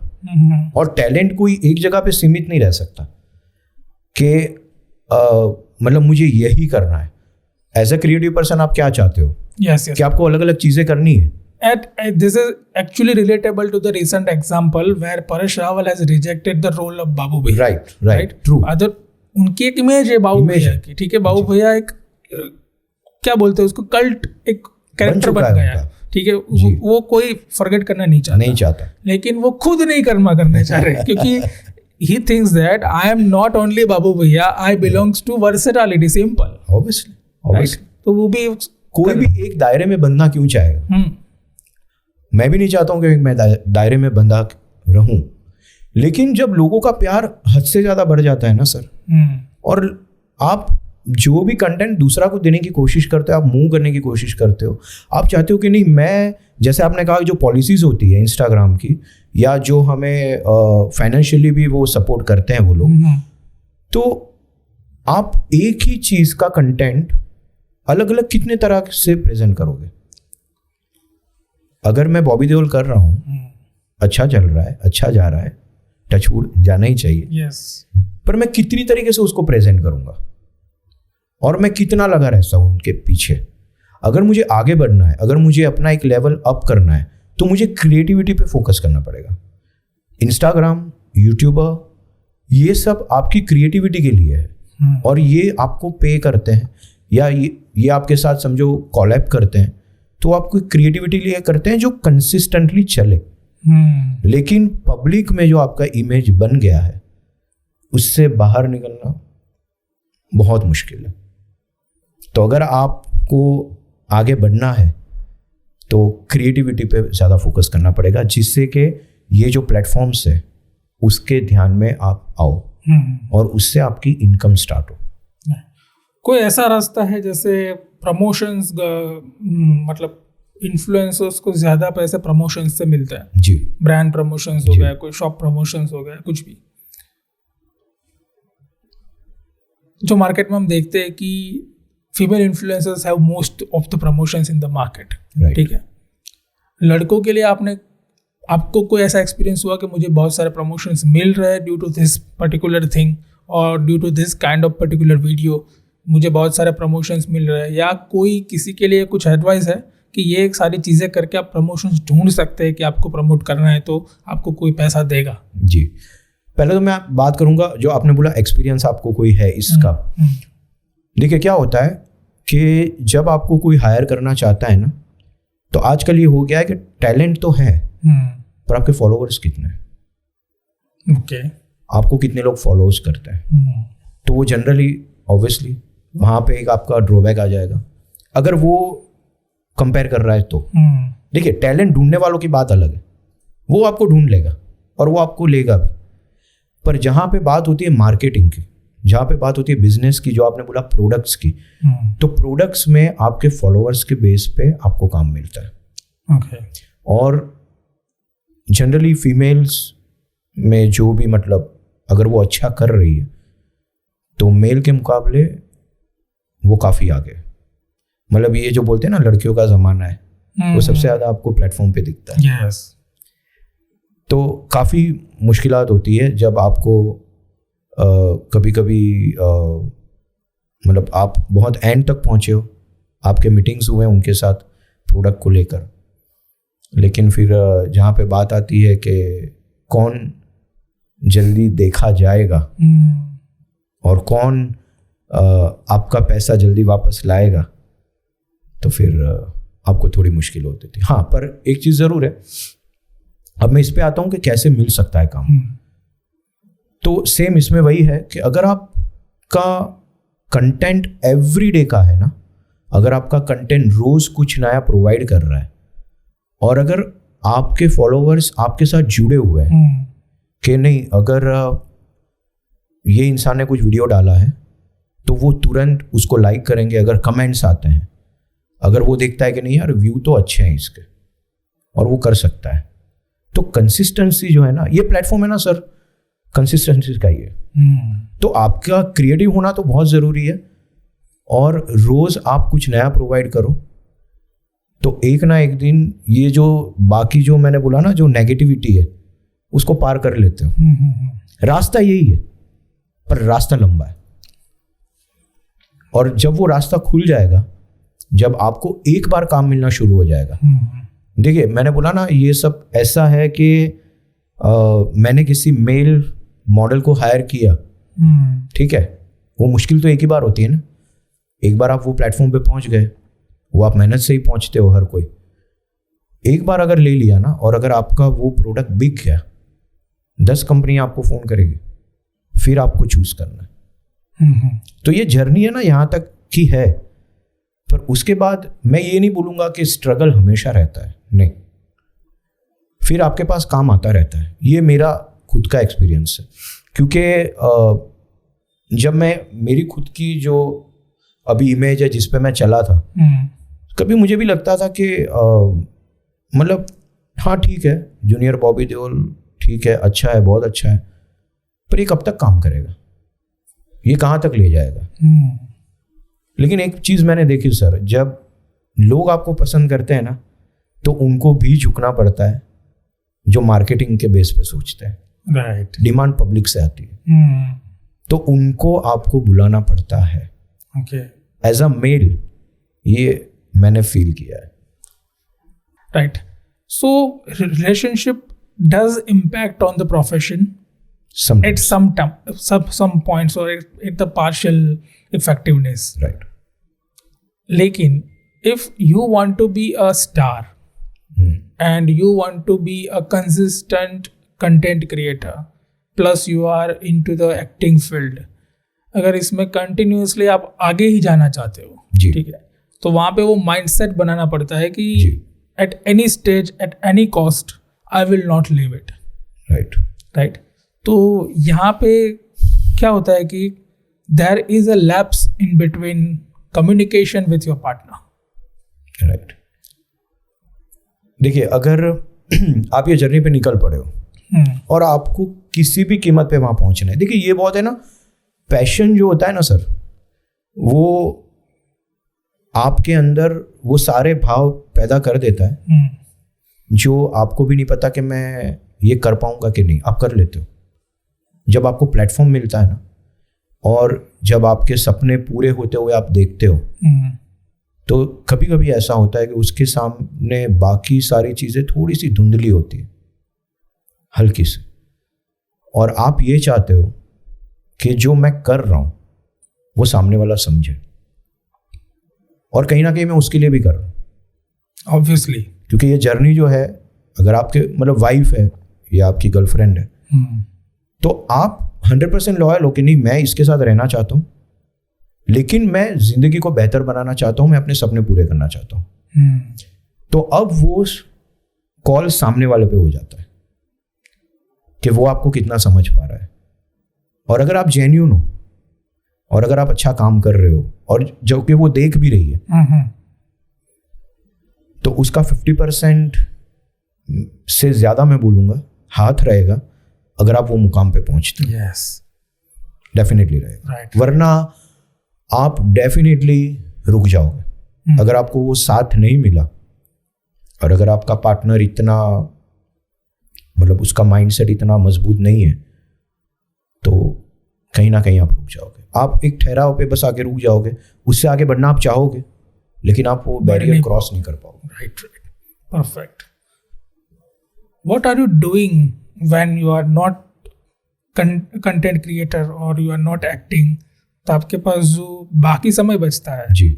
और टैलेंट कोई एक जगह पे सीमित नहीं रह सकता कि मतलब मुझे यही करना है। एज अ क्रिएटिव पर्सन आप क्या चाहते हो? yes. कि आपको अलग अलग चीजें करनी है। This is actually relatable to the recent example where Paresh Rawal has rejected the role of बाबू भैया। Right, true। अदर उनकी एक इमेज है बाबू भैया की, ठीक है। बाबू भैया एक क्या बोलते हैं उसको, कल्ट एक कैरेक्टर बन गया है, ठीक है। वो कोई फॉरगेट करना नहीं चाहता, लेकिन वो खुद नहीं करना चाह रहे क्योंकि he thinks that I am not only बाबू भैया, I belongs to versatility, simple, obviously। तो वो भी कोई भी एक दायरे में बंधना क्यों चाहेगा? मैं भी नहीं चाहता हूं कि मैं दायरे में बंधा रहूं, लेकिन जब लोगों का प्यार हद से ज्यादा बढ़ जाता है ना सर, और आप जो भी कंटेंट दूसरा को देने की कोशिश करते हो, आप मूव करने की कोशिश करते हो, आप चाहते हो कि नहीं, मैं जैसे आपने कहा जो पॉलिसीज़ होती है इंस्टाग्राम की, या जो हमें फाइनेंशियली भी वो सपोर्ट करते हैं वो लोग, तो आप एक ही चीज़ का कंटेंट अलग अलग कितने तरह से प्रेजेंट करोगे? अगर मैं बॉबी देओल कर रहा हूँ, अच्छा चल रहा है, अच्छा जा रहा है, टचवुड जाना ही चाहिए, पर मैं कितनी तरीके से उसको प्रेजेंट करूँगा और मैं कितना लगा रहता हूँ उनके पीछे। अगर मुझे आगे बढ़ना है, अगर मुझे अपना एक लेवल अप करना है, तो मुझे क्रिएटिविटी पे फोकस करना पड़ेगा। इंस्टाग्राम, यूट्यूबर, ये सब आपकी क्रिएटिविटी के लिए है और ये आपको पे करते हैं या ये आपके साथ समझो कॉलैब करते हैं, तो आपको क्रिएटिविटी लिए करते हैं जो कंसिस्टेंटली चले। लेकिन पब्लिक में जो आपका इमेज बन गया है, उससे बाहर निकलना बहुत मुश्किल है। तो अगर आपको आगे बढ़ना है तो क्रिएटिविटी पे ज़्यादा फोकस करना पड़ेगा, जिससे कि ये जो प्लेटफॉर्म्स है उसके ध्यान में आप आओ और उससे आपकी इनकम स्टार्ट हो। कोई ऐसा रास्ता है जैसे प्रमोशंस, मतलब इन्फ्लुएंसर्स को ज़्यादा पैसे प्रमोशंस से मिलता है? जी, ब्रांड प्रमोशंस हो गया, कोई शॉप प्रमोशंस हो गया, कुछ भी जो मार्केट में हम देखते हैं कि female influencers have most of the promotions in the market, ठीक है। लड़कों के लिए आपको कोई ऐसा एक्सपीरियंस हुआ कि मुझे बहुत सारे प्रमोशंस मिल रहे हैं due to this particular thing और due to this kind of particular video, मुझे बहुत सारे प्रमोशंस मिल रहे हैं? या कोई किसी के लिए कुछ एडवाइस है कि ये एक सारी चीज़ें करके आप प्रमोशंस ढूंढ सकते हैं कि आपको प्रमोट करना है तो आपको कोई पैसा देगा? जी, पहले तो मैं बात करूंगा जो आपने बोला एक्सपीरियंस आपको कोई है इसका। देखिए क्या होता है कि जब आपको कोई हायर करना चाहता है ना, तो आजकल ये हो गया है कि टैलेंट तो है पर आपके फॉलोअर्स कितने हैं, ओके, आपको कितने लोग फॉलोअर्स करते हैं, तो वो जनरली ऑब्वियसली वहाँ पे एक आपका ड्रॉबैक आ जाएगा अगर वो कंपेयर कर रहा है तो। देखिए टैलेंट ढूंढने वालों की बात अलग है, वो आपको ढूंढ लेगा और वो आपको लेगा भी, पर जहाँ पे बात होती है मार्केटिंग की, जहाँ पे बात होती है बिजनेस की, जो आपने बोला प्रोडक्ट्स की, तो प्रोडक्ट्स में आपके फॉलोअर्स के बेस पे आपको काम मिलता है। ओके। और जनरली फीमेल्स में जो भी मतलब अगर वो अच्छा कर रही है तो मेल के मुकाबले वो काफ़ी आगे है। मतलब ये जो बोलते हैं ना लड़कियों का ज़माना है, वो सबसे ज़्यादा आपको प्लेटफॉर्म पे दिखता है। yes. तो काफ़ी मुश्किलात होती है जब आपको कभी कभी मतलब आप बहुत एंड तक पहुँचे हो, आपके मीटिंग्स हुए हैं उनके साथ प्रोडक्ट को लेकर, लेकिन फिर जहाँ पे बात आती है कि कौन जल्दी देखा जाएगा और कौन आपका पैसा जल्दी वापस लाएगा, तो फिर आपको थोड़ी मुश्किल होती थी। हाँ, पर एक चीज़ ज़रूर है, अब मैं इस पे आता हूँ कि कैसे मिल सकता है काम। तो सेम इसमें वही है कि अगर आपका कंटेंट एवरीडे का है ना, अगर आपका कंटेंट रोज़ कुछ नया प्रोवाइड कर रहा है और अगर आपके फॉलोअर्स आपके साथ जुड़े हुए हैं कि नहीं, अगर ये इंसान ने कुछ वीडियो डाला है तो वो तुरंत उसको लाइक करेंगे, अगर कमेंट्स आते हैं, अगर वो देखता है कि नहीं यार व्यू तो अच्छे हैं इसके और वो कर सकता है, तो कंसिस्टेंसी जो है ना, ये प्लेटफॉर्म है ना सर, कंसिस्टेंसी का ही है। तो आपका क्रिएटिव होना तो बहुत ज़रूरी है और रोज़ आप कुछ नया प्रोवाइड करो, तो एक ना एक दिन ये जो बाकी जो मैंने बोला ना जो नेगेटिविटी है उसको पार कर लेते हो। रास्ता यही है, पर रास्ता लंबा है और जब वो रास्ता खुल जाएगा, जब आपको एक बार काम मिलना शुरू हो जाएगा। देखिए मैंने बोला ना ये सब ऐसा है कि मैंने किसी मेल मॉडल को हायर किया, ठीक है, वो मुश्किल तो एक ही बार होती है ना, एक बार आप वो प्लेटफॉर्म पे पहुंच गए, वो आप मेहनत से ही पहुंचते हो हर कोई, एक बार अगर ले लिया ना और अगर आपका वो प्रोडक्ट बिक गया, 10 कंपनियां आपको फ़ोन करेगी, फिर आपको चूज़ करना है। तो ये जर्नी है ना यहाँ तक की है, पर उसके बाद मैं ये नहीं बोलूँगा कि स्ट्रगल हमेशा रहता है, नहीं, फिर आपके पास काम आता रहता है। ये मेरा खुद का एक्सपीरियंस है, क्योंकि जब मैं मेरी खुद की जो अभी इमेज है जिस पे मैं चला था, कभी मुझे भी लगता था कि मतलब हाँ ठीक है, जूनियर बॉबी देओल ठीक है, अच्छा है, बहुत अच्छा है, पर ये कब तक काम करेगा, ये कहाँ तक ले जाएगा। लेकिन एक चीज़ मैंने देखी सर, जब लोग आपको पसंद करते हैं ना, तो उनको भी झुकना पड़ता है जो मार्केटिंग के बेस पे सोचते हैं। राइट। डिमांड पब्लिक से आती है, तो उनको आपको बुलाना पड़ता है। ओके। एज अ मेल ये मैंने फील किया है। Right. So relationship does impact on the profession at some points or at the partial effectiveness. Right. लेकिन if you want to be a star and you want to be a consistent content creator plus you are into the acting field, अगर इसमें continuously आप आगे ही जाना चाहते हो, ठीक है, तो वहाँ पे वो माइंडसेट बनाना पड़ता है कि at any stage at any cost I will not leave it. Right. तो यहाँ पे क्या होता है कि there is a lapse in between communication with your partner. Right. देखिए, अगर आप ये जर्नी पे निकल पड़े हो और आपको किसी भी कीमत पे वहाँ पहुँचना है, देखिए ये बहुत है ना, पैशन जो होता है ना सर, वो आपके अंदर वो सारे भाव पैदा कर देता है जो आपको भी नहीं पता कि मैं ये कर पाऊंगा कि नहीं, आप कर लेते हो। जब आपको प्लेटफॉर्म मिलता है ना, और जब आपके सपने पूरे होते हुए आप देखते हो, तो कभी कभी ऐसा होता है कि उसके सामने बाकी सारी चीज़ें थोड़ी सी धुंधली होती है, हल्की सी, और आप ये चाहते हो कि जो मैं कर रहा हूँ वो सामने वाला समझे, और कहीं ना कहीं मैं उसके लिए भी कर रहा हूँ ऑब्वियसली, क्योंकि ये जर्नी जो है, अगर आपके मतलब वाइफ है या आपकी गर्लफ्रेंड है, तो आप 100% लॉयल हो कि नहीं, मैं इसके साथ रहना चाहता हूँ, लेकिन मैं जिंदगी को बेहतर बनाना चाहता हूँ, मैं अपने सपने पूरे करना चाहता हूँ। तो अब वो कॉल सामने वाले पे हो जाता है कि वो आपको कितना समझ पा रहा है, और अगर आप जेन्युइन हो और अगर आप अच्छा काम कर रहे हो और जो कि वो देख भी रही है, तो उसका 50% से ज्यादा मैं बोलूंगा हाथ रहेगा अगर आप वो मुकाम पे पहुंचते हो। यस, डेफिनेटली रहेगा। राइट। वरना आप डेफिनेटली रुक जाओगे। अगर आपको वो साथ नहीं मिला, और अगर आपका पार्टनर इतना मतलब उसका माइंडसेट इतना मजबूत नहीं है, तो कहीं ना कहीं आप रुक जाओगे। आप एक ठहराव पे बस आके रुक जाओगे, उससे आगे बढ़ना आप चाहोगे, लेकिन आप वो बैरियर क्रॉस नहीं कर पाओगे। Right, perfect. What are you doing when you are not content creator or you are not acting? तो आपके पास जो बाकी समय बचता है, जी,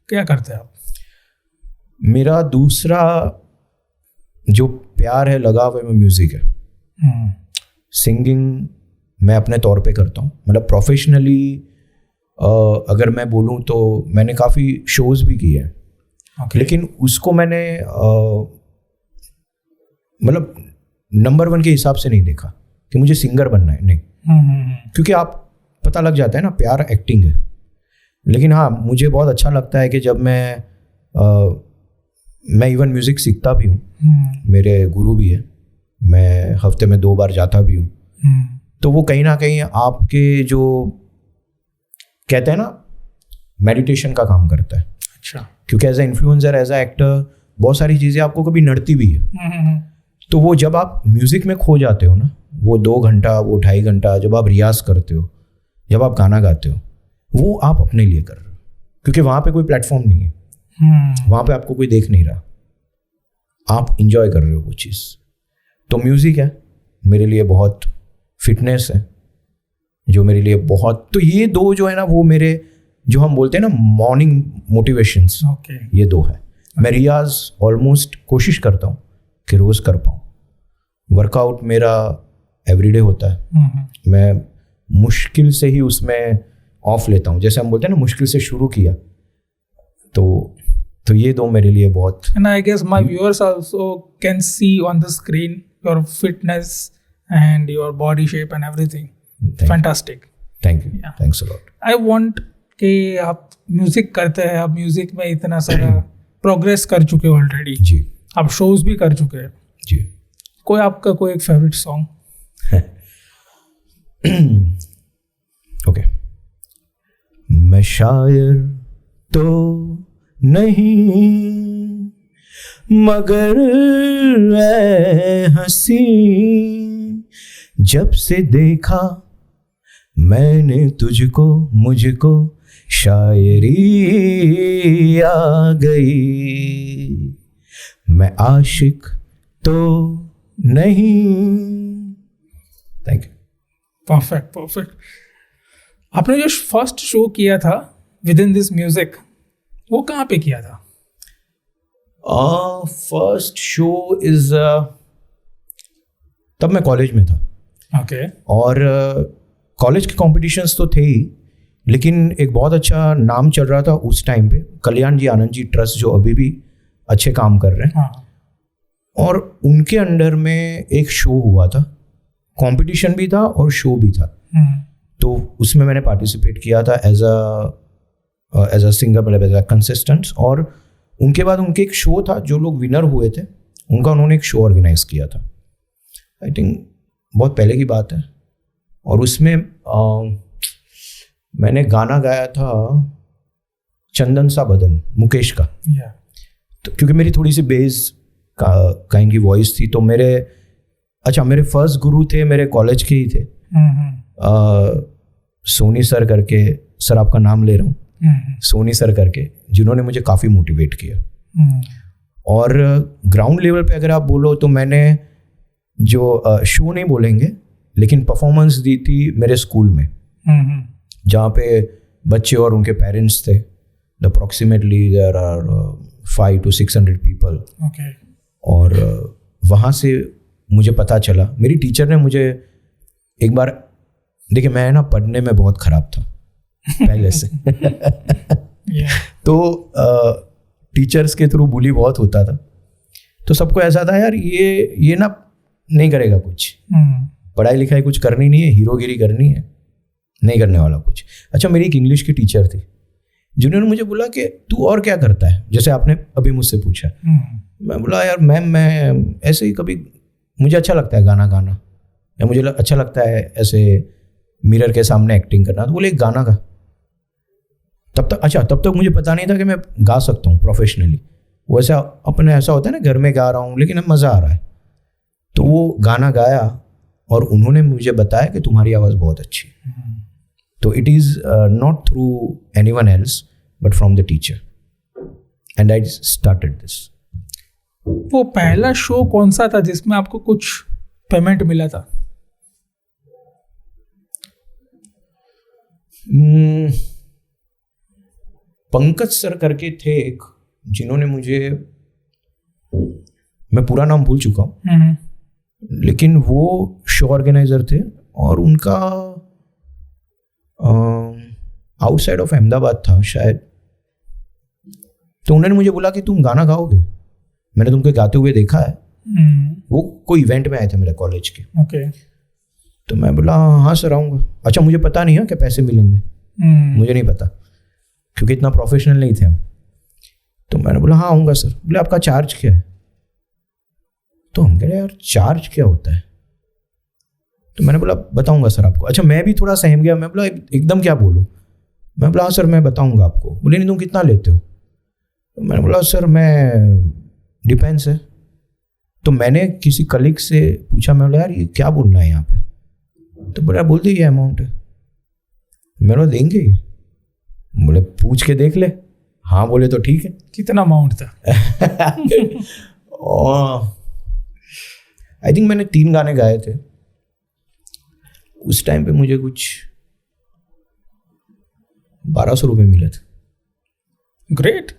क्या करते हैं आप? मेरा दूसरा जो प्यार है, लगाव है, वो म्यूजिक है। सिंगिंग मैं अपने तौर पे करता हूँ, मतलब प्रोफेशनली अगर मैं बोलूँ तो मैंने काफ़ी शोज़ भी किए हैं। Okay. लेकिन उसको मैंने मतलब नंबर 1 के हिसाब से नहीं देखा कि मुझे सिंगर बनना है, नहीं। क्योंकि आप पता लग जाता है ना, प्यार एक्टिंग है। लेकिन हाँ, मुझे बहुत अच्छा लगता है कि जब मैं इवन म्यूज़िक सीखता भी हूँ, मेरे गुरु भी है, मैं हफ्ते में 2 बार जाता भी हूँ, तो वो कहीं ना कहीं आपके जो कहते हैं ना मेडिटेशन का काम करता है। अच्छा। क्योंकि as a influencer, as a actor, बहुत सारी चीज़ें आपको कभी नड़ती भी है। तो वो जब आप म्यूज़िक में खो जाते हो ना, वो 2 घंटा, वो 2.5 घंटा जब आप रियाज करते हो, जब आप गाना गाते हो, वो आप अपने लिए कर रहे हो, क्योंकि वहाँ पे कोई प्लेटफॉर्म नहीं है, वहाँ पे आपको कोई देख नहीं रहा, आप इंजॉय कर रहे हो वो चीज़। तो म्यूज़िक है मेरे लिए बहुत, फिटनेस है जो मेरे लिए बहुत, तो ये 2 जो है ना, वो मेरे जो हम बोलते हैं ना मॉर्निंग मोटिवेशंस, ये 2 है। मैं रियाज ऑलमोस्ट कोशिश करता हूँ कि रोज़ कर पाऊँ। वर्कआउट मेरा एवरीडे होता है, मैं मुश्किल से ही उसमें ऑफ लेता हूँ, जैसे हम बोलते हैं ना मुश्किल से शुरू किया, तो ये 2 मेरे लिए बहुत। And I guess my viewers also can see on the screen your fitness and your body shape and everything. Fantastic. Thank you. Yeah. Thanks a lot. I want कि आप म्यूजिक करते हैं, आप म्यूजिक में इतना सारा प्रोग्रेस कर चुके हो ऑलरेडी, जी आप शोज भी कर चुके हैं, जी। कोई आपका कोई एक फेवरेट सॉन्ग? ओके। मैं शायर तो नहीं मगर ऐ हंसी, जब से देखा मैंने तुझको मुझको शायरी आ गई। मैं आशिक तो नहीं। Thank you. Perfect perfect. आपने जो फर्स्ट शो किया था विद इन दिस म्यूजिक, वो कहाँ पे किया था? फर्स्ट शो इज तब मैं कॉलेज में था। ओके। और कॉलेज के कॉम्पिटिशन्स तो थे ही, लेकिन एक बहुत अच्छा नाम चल रहा था उस टाइम पे, कल्याण जी आनंद जी ट्रस्ट, जो अभी भी अच्छे काम कर रहे हैं। हाँ। और उनके अंडर में एक शो हुआ था, कंपटीशन भी था और शो भी था। तो उसमें मैंने पार्टिसिपेट किया था एज अ सिंगर, मतलब एज अ कंसिस्टेंट। और उनके बाद उनके एक शो था, जो लोग विनर हुए थे उनका उन्होंने एक शो ऑर्गेनाइज किया था। आई थिंक बहुत पहले की बात है। और उसमें मैंने गाना गाया था चंदन सा बदन, मुकेश का। तो क्योंकि मेरी थोड़ी सी बेस काइंड की वॉइस थी, तो मेरे फर्स्ट गुरु थे, मेरे कॉलेज के ही थे, सोनी सर करके, सर आपका नाम ले रहा हूँ, सोनी सर करके, जिन्होंने मुझे काफ़ी मोटिवेट किया। और ग्राउंड लेवल पे अगर आप बोलो तो मैंने जो शो नहीं बोलेंगे, लेकिन परफॉर्मेंस दी थी मेरे स्कूल में, जहाँ पे बच्चे और उनके पेरेंट्स थे। Approximately there are 500 to 600 people. और वहाँ से मुझे पता चला, मेरी टीचर ने मुझे एक बार, देखिए मैं ना पढ़ने में बहुत ख़राब था पहले से तो टीचर्स के थ्रू बुली बहुत होता था। तो सबको ऐसा था यार ये ना नहीं करेगा कुछ, पढ़ाई लिखाई कुछ करनी नहीं है, हीरोगिरी करनी है, नहीं करने वाला कुछ। अच्छा, मेरी एक इंग्लिश की टीचर थी जिन्होंने मुझे बोला कि तू और क्या करता है, जैसे आपने अभी मुझसे पूछा। मैं बोला यार मैम, मैं ऐसे ही कभी मुझे अच्छा लगता है गाना गाना, या मुझे अच्छा लगता है ऐसे मिरर के सामने एक्टिंग करना। तो बोले एक गाना गा। तब तक मुझे पता नहीं था कि मैं गा सकता हूँ प्रोफेशनली। वैसे अपने ऐसा होता है ना, घर में गा रहा हूँ लेकिन अब मज़ा आ रहा है। तो वो गाना गाया और उन्होंने मुझे बताया कि तुम्हारी आवाज़ बहुत अच्छी है। तो it is not through anyone else but from the teacher, and I started this. वो पहला शो कौन सा था जिसमें आपको कुछ पेमेंट मिला था? पंकज सर करके थे एक, जिन्होंने मुझे, मैं पूरा नाम भूल चुका हूँ, लेकिन वो शो ऑर्गेनाइजर थे और उनका आउटसाइड ऑफ अहमदाबाद था शायद। तो उन्होंने मुझे बोला कि तुम गाना गाओगे, मैंने तुमको गाते हुए देखा है। वो कोई इवेंट में आए थे मेरे कॉलेज के। ओके। तो मैं बोला हाँ सर आऊँगा। अच्छा, मुझे पता नहीं है कि पैसे मिलेंगे, मुझे नहीं पता क्योंकि इतना प्रोफेशनल नहीं थे हम। तो मैंने बोला हाँ आऊँगा सर। बोले आपका चार्ज क्या है? तो हम कह रहे यार चार्ज क्या होता है? तो मैंने बोला बताऊँगा सर आपको। अच्छा, मैं भी थोड़ा सहम गया। मैं बोला एकदम क्या बोलूँ? मैं बोला हाँ सर मैं बताऊँगा आपको। बोले नहीं तुम कितना लेते हो? तो मैंने बोला सर मैं डिपेंड्स है। तो मैंने किसी कलीग से पूछा, मैं बोला यार ये क्या बोलना है यहाँ पे? तो बोला बोल दे ये अमाउंट है। मैंने बोला देंगे? बोले पूछ के देख ले। हाँ बोले तो ठीक है। कितना अमाउंट था? आई थिंक मैंने 3 गाने गाए थे उस टाइम पे। मुझे कुछ 1200 रुपये मिले थे। ग्रेट।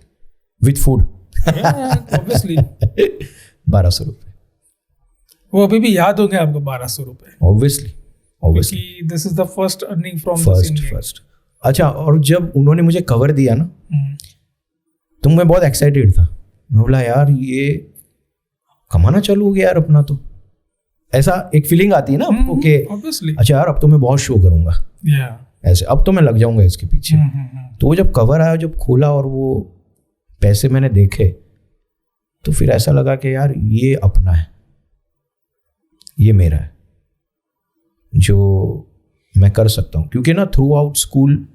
With food. ऑब्वियसली 1200 रुपये। वो अभी भी याद होंगे आपको 1200 रुपये? Obviously this is the first earning from first. अच्छा, और जब उन्होंने मुझे कवर दिया ना, तो मैं बहुत एक्साइटेड था। मैं बोला यार ये कमाना चालू हो गया यार अपना। तो ऐसा एक फीलिंग आती है ना आपको कि ऑब्वियसली अच्छा यार अब तो मैं बहुत शो करूंगा। ऐसे, अब तो मैं लग जाऊंगा इसके पीछे। तो वो जब कवर आया, जब खोला और वो पैसे मैंने देखे, तो फिर ऐसा लगा कि यार ये अपना है, ये मेरा है, जो मैं कर सकता हूँ। क्योंकि ना थ्रू आउट स्कूल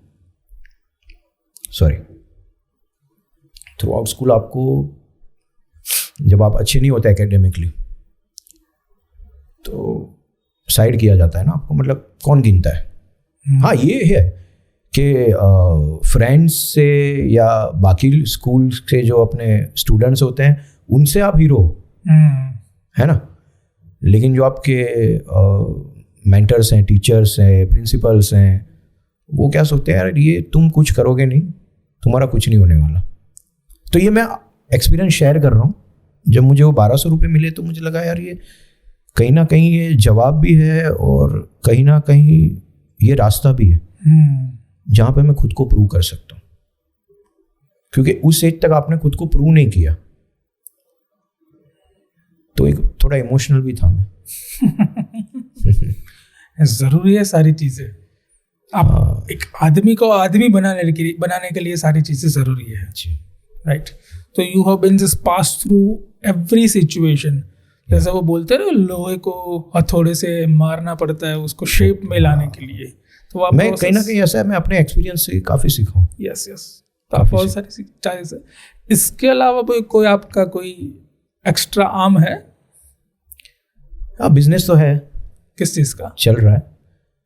आपको, जब आप अच्छे नहीं होते एकेडमिकली, तो साइड किया जाता है ना आपको, मतलब कौन गिनता है। हाँ, ये है कि फ्रेंड्स से या बाकी स्कूल से जो अपने स्टूडेंट्स होते हैं उनसे आप हीरो है ना, लेकिन जो आपके मेंटर्स हैं, टीचर्स हैं, प्रिंसिपल्स हैं, वो क्या सोचते हैं, यार ये तुम कुछ करोगे नहीं, तुम्हारा कुछ नहीं होने वाला। तो ये मैं एक्सपीरियंस शेयर कर रहा हूँ। जब मुझे वो 1200 रुपये मिले तो मुझे लगा यार ये कहीं ना कहीं ये जवाब भी है और कहीं ना कहीं ये रास्ता भी है जहाँ पे मैं खुद को प्रूव कर सकता हूँ। क्योंकि उस एज तक आपने खुद को प्रूव नहीं किया, तो एक थोड़ा इमोशनल भी था मैं। जरूरी है सारी चीजें, आप एक आदमी को आदमी बनाने के लिए सारी चीजें जरूरी है, राइट। तो you have been just pass through every situation. जैसा वो बोलते हैं, लोहे को हथौड़े से मारना पड़ता है उसको शेप में लाने के लिए। तो आप मैं कहीं ना कहीं ऐसा है, मैं अपने एक्सपीरियंस से काफी सीखा हूँ। यस, तो आप बहुत सारी चीजें। इसके अलावा कोई आपका कोई एक्स्ट्रा आर्म है? हाँ, बिजनेस तो है। किस चीज का? चल रहा है,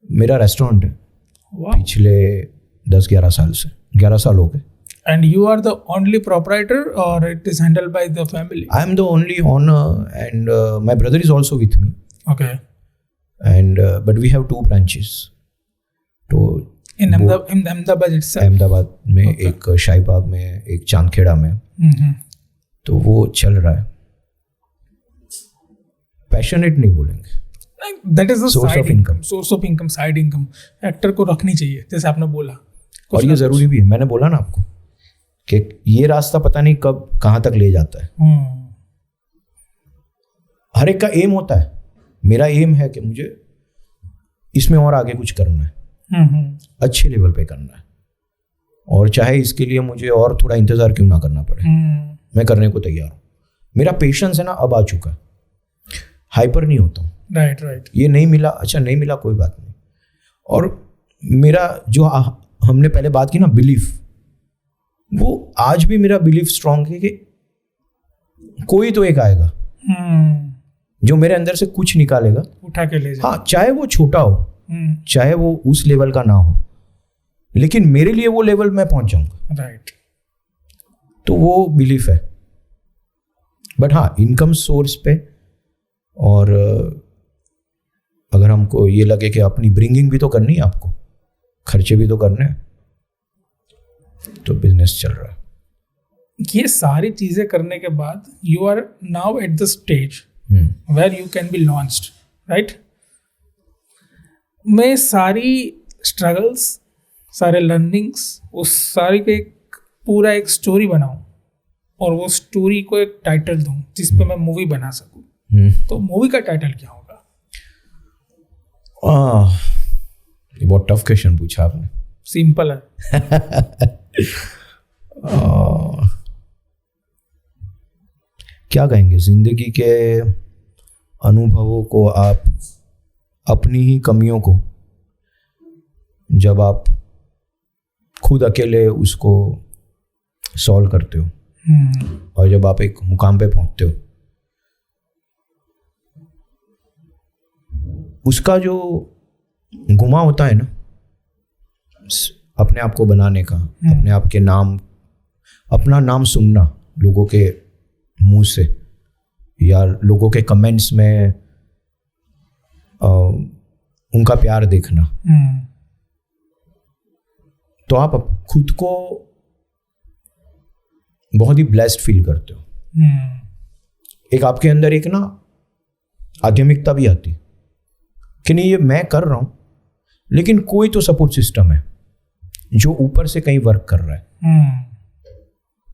मेरा रेस्टोरेंट है। पिछले 10-11 साल से 11 साल हो गए। And you are the only proprietor or it is handled by the family? I am the only owner and my brother is also with me. Okay. And but we have 2 branches. तो in Ahmedabad itself? Ahmedabad में एक शाहीबाग में, एक चांदखेड़ा में। तो वो चल रहा है। पैशनेट नहीं बोलेंगे। That is the source of income, side income. Actor को रखनी चाहिए, जैसे आपने बोला। और ये जरूरी भी है। मैंने बोला ना आपको कि ये रास्ता पता नहीं कब कहाँ तक ले जाता है। हर एक का एम होता है। मेरा एम है कि मुझे इसमें और आगे कुछ करना है, अच्छे लेवल पे करना है, और चाहे इसके लिए मुझे और थोड़ा इंतजार क्यों ना करना पड़े, मैं करने को तैयार हूँ। मेरा पेशेंस है ना अब आ चुका है, हाइपर नहीं होता हूँ। राइट। ये नहीं मिला, अच्छा नहीं मिला, कोई बात नहीं। और मेरा जो हमने पहले बात की ना, बिलीफ, वो आज भी मेरा बिलीफ स्ट्रांग है कि कोई तो एक आएगा जो मेरे अंदर से कुछ निकालेगा, उठा के ले जाए। हाँ, चाहे वो छोटा हो, चाहे वो उस लेवल का ना हो, लेकिन मेरे लिए वो लेवल मैं पहुंच जाऊंगा। राइट। तो वो बिलीफ है। बट हाँ, इनकम सोर्स पे, और अगर हमको ये लगे कि अपनी ब्रिंगिंग भी तो करनी है, आपको खर्चे भी तो करने हैं, तो बिजनेस चल रहा है। ये सारी चीजें करने के बाद you are now at the stage where you can be launched, right. मैं सारी स्ट्रगल्स, सारे लर्निंग्स, उस सारी पे पूरा एक स्टोरी बनाऊं और वो स्टोरी को एक टाइटल दूं जिस पे मैं मूवी बना सकूं। तो मूवी का टाइटल क्या होगा? बहुत टफ क्वेश्चन पूछा आपने। सिंपल है। क्या कहेंगे, जिंदगी के अनुभवों को, आप अपनी ही कमियों को जब आप खुद अकेले उसको सॉल्व करते हो और जब आप एक मुकाम पे पहुंचते हो, उसका जो गुमा होता है ना, अपने आप को बनाने का, अपने आप के नाम, अपना नाम सुनना लोगों के मुंह से या लोगों के कमेंट्स में उनका प्यार देखना, तो आप खुद को बहुत ही ब्लेस्ड फील करते हो। एक आपके अंदर एक ना आध्यात्मिकता भी आती कि नहीं, ये मैं कर रहा हूं, लेकिन कोई तो सपोर्ट सिस्टम है जो ऊपर से कहीं वर्क कर रहा है,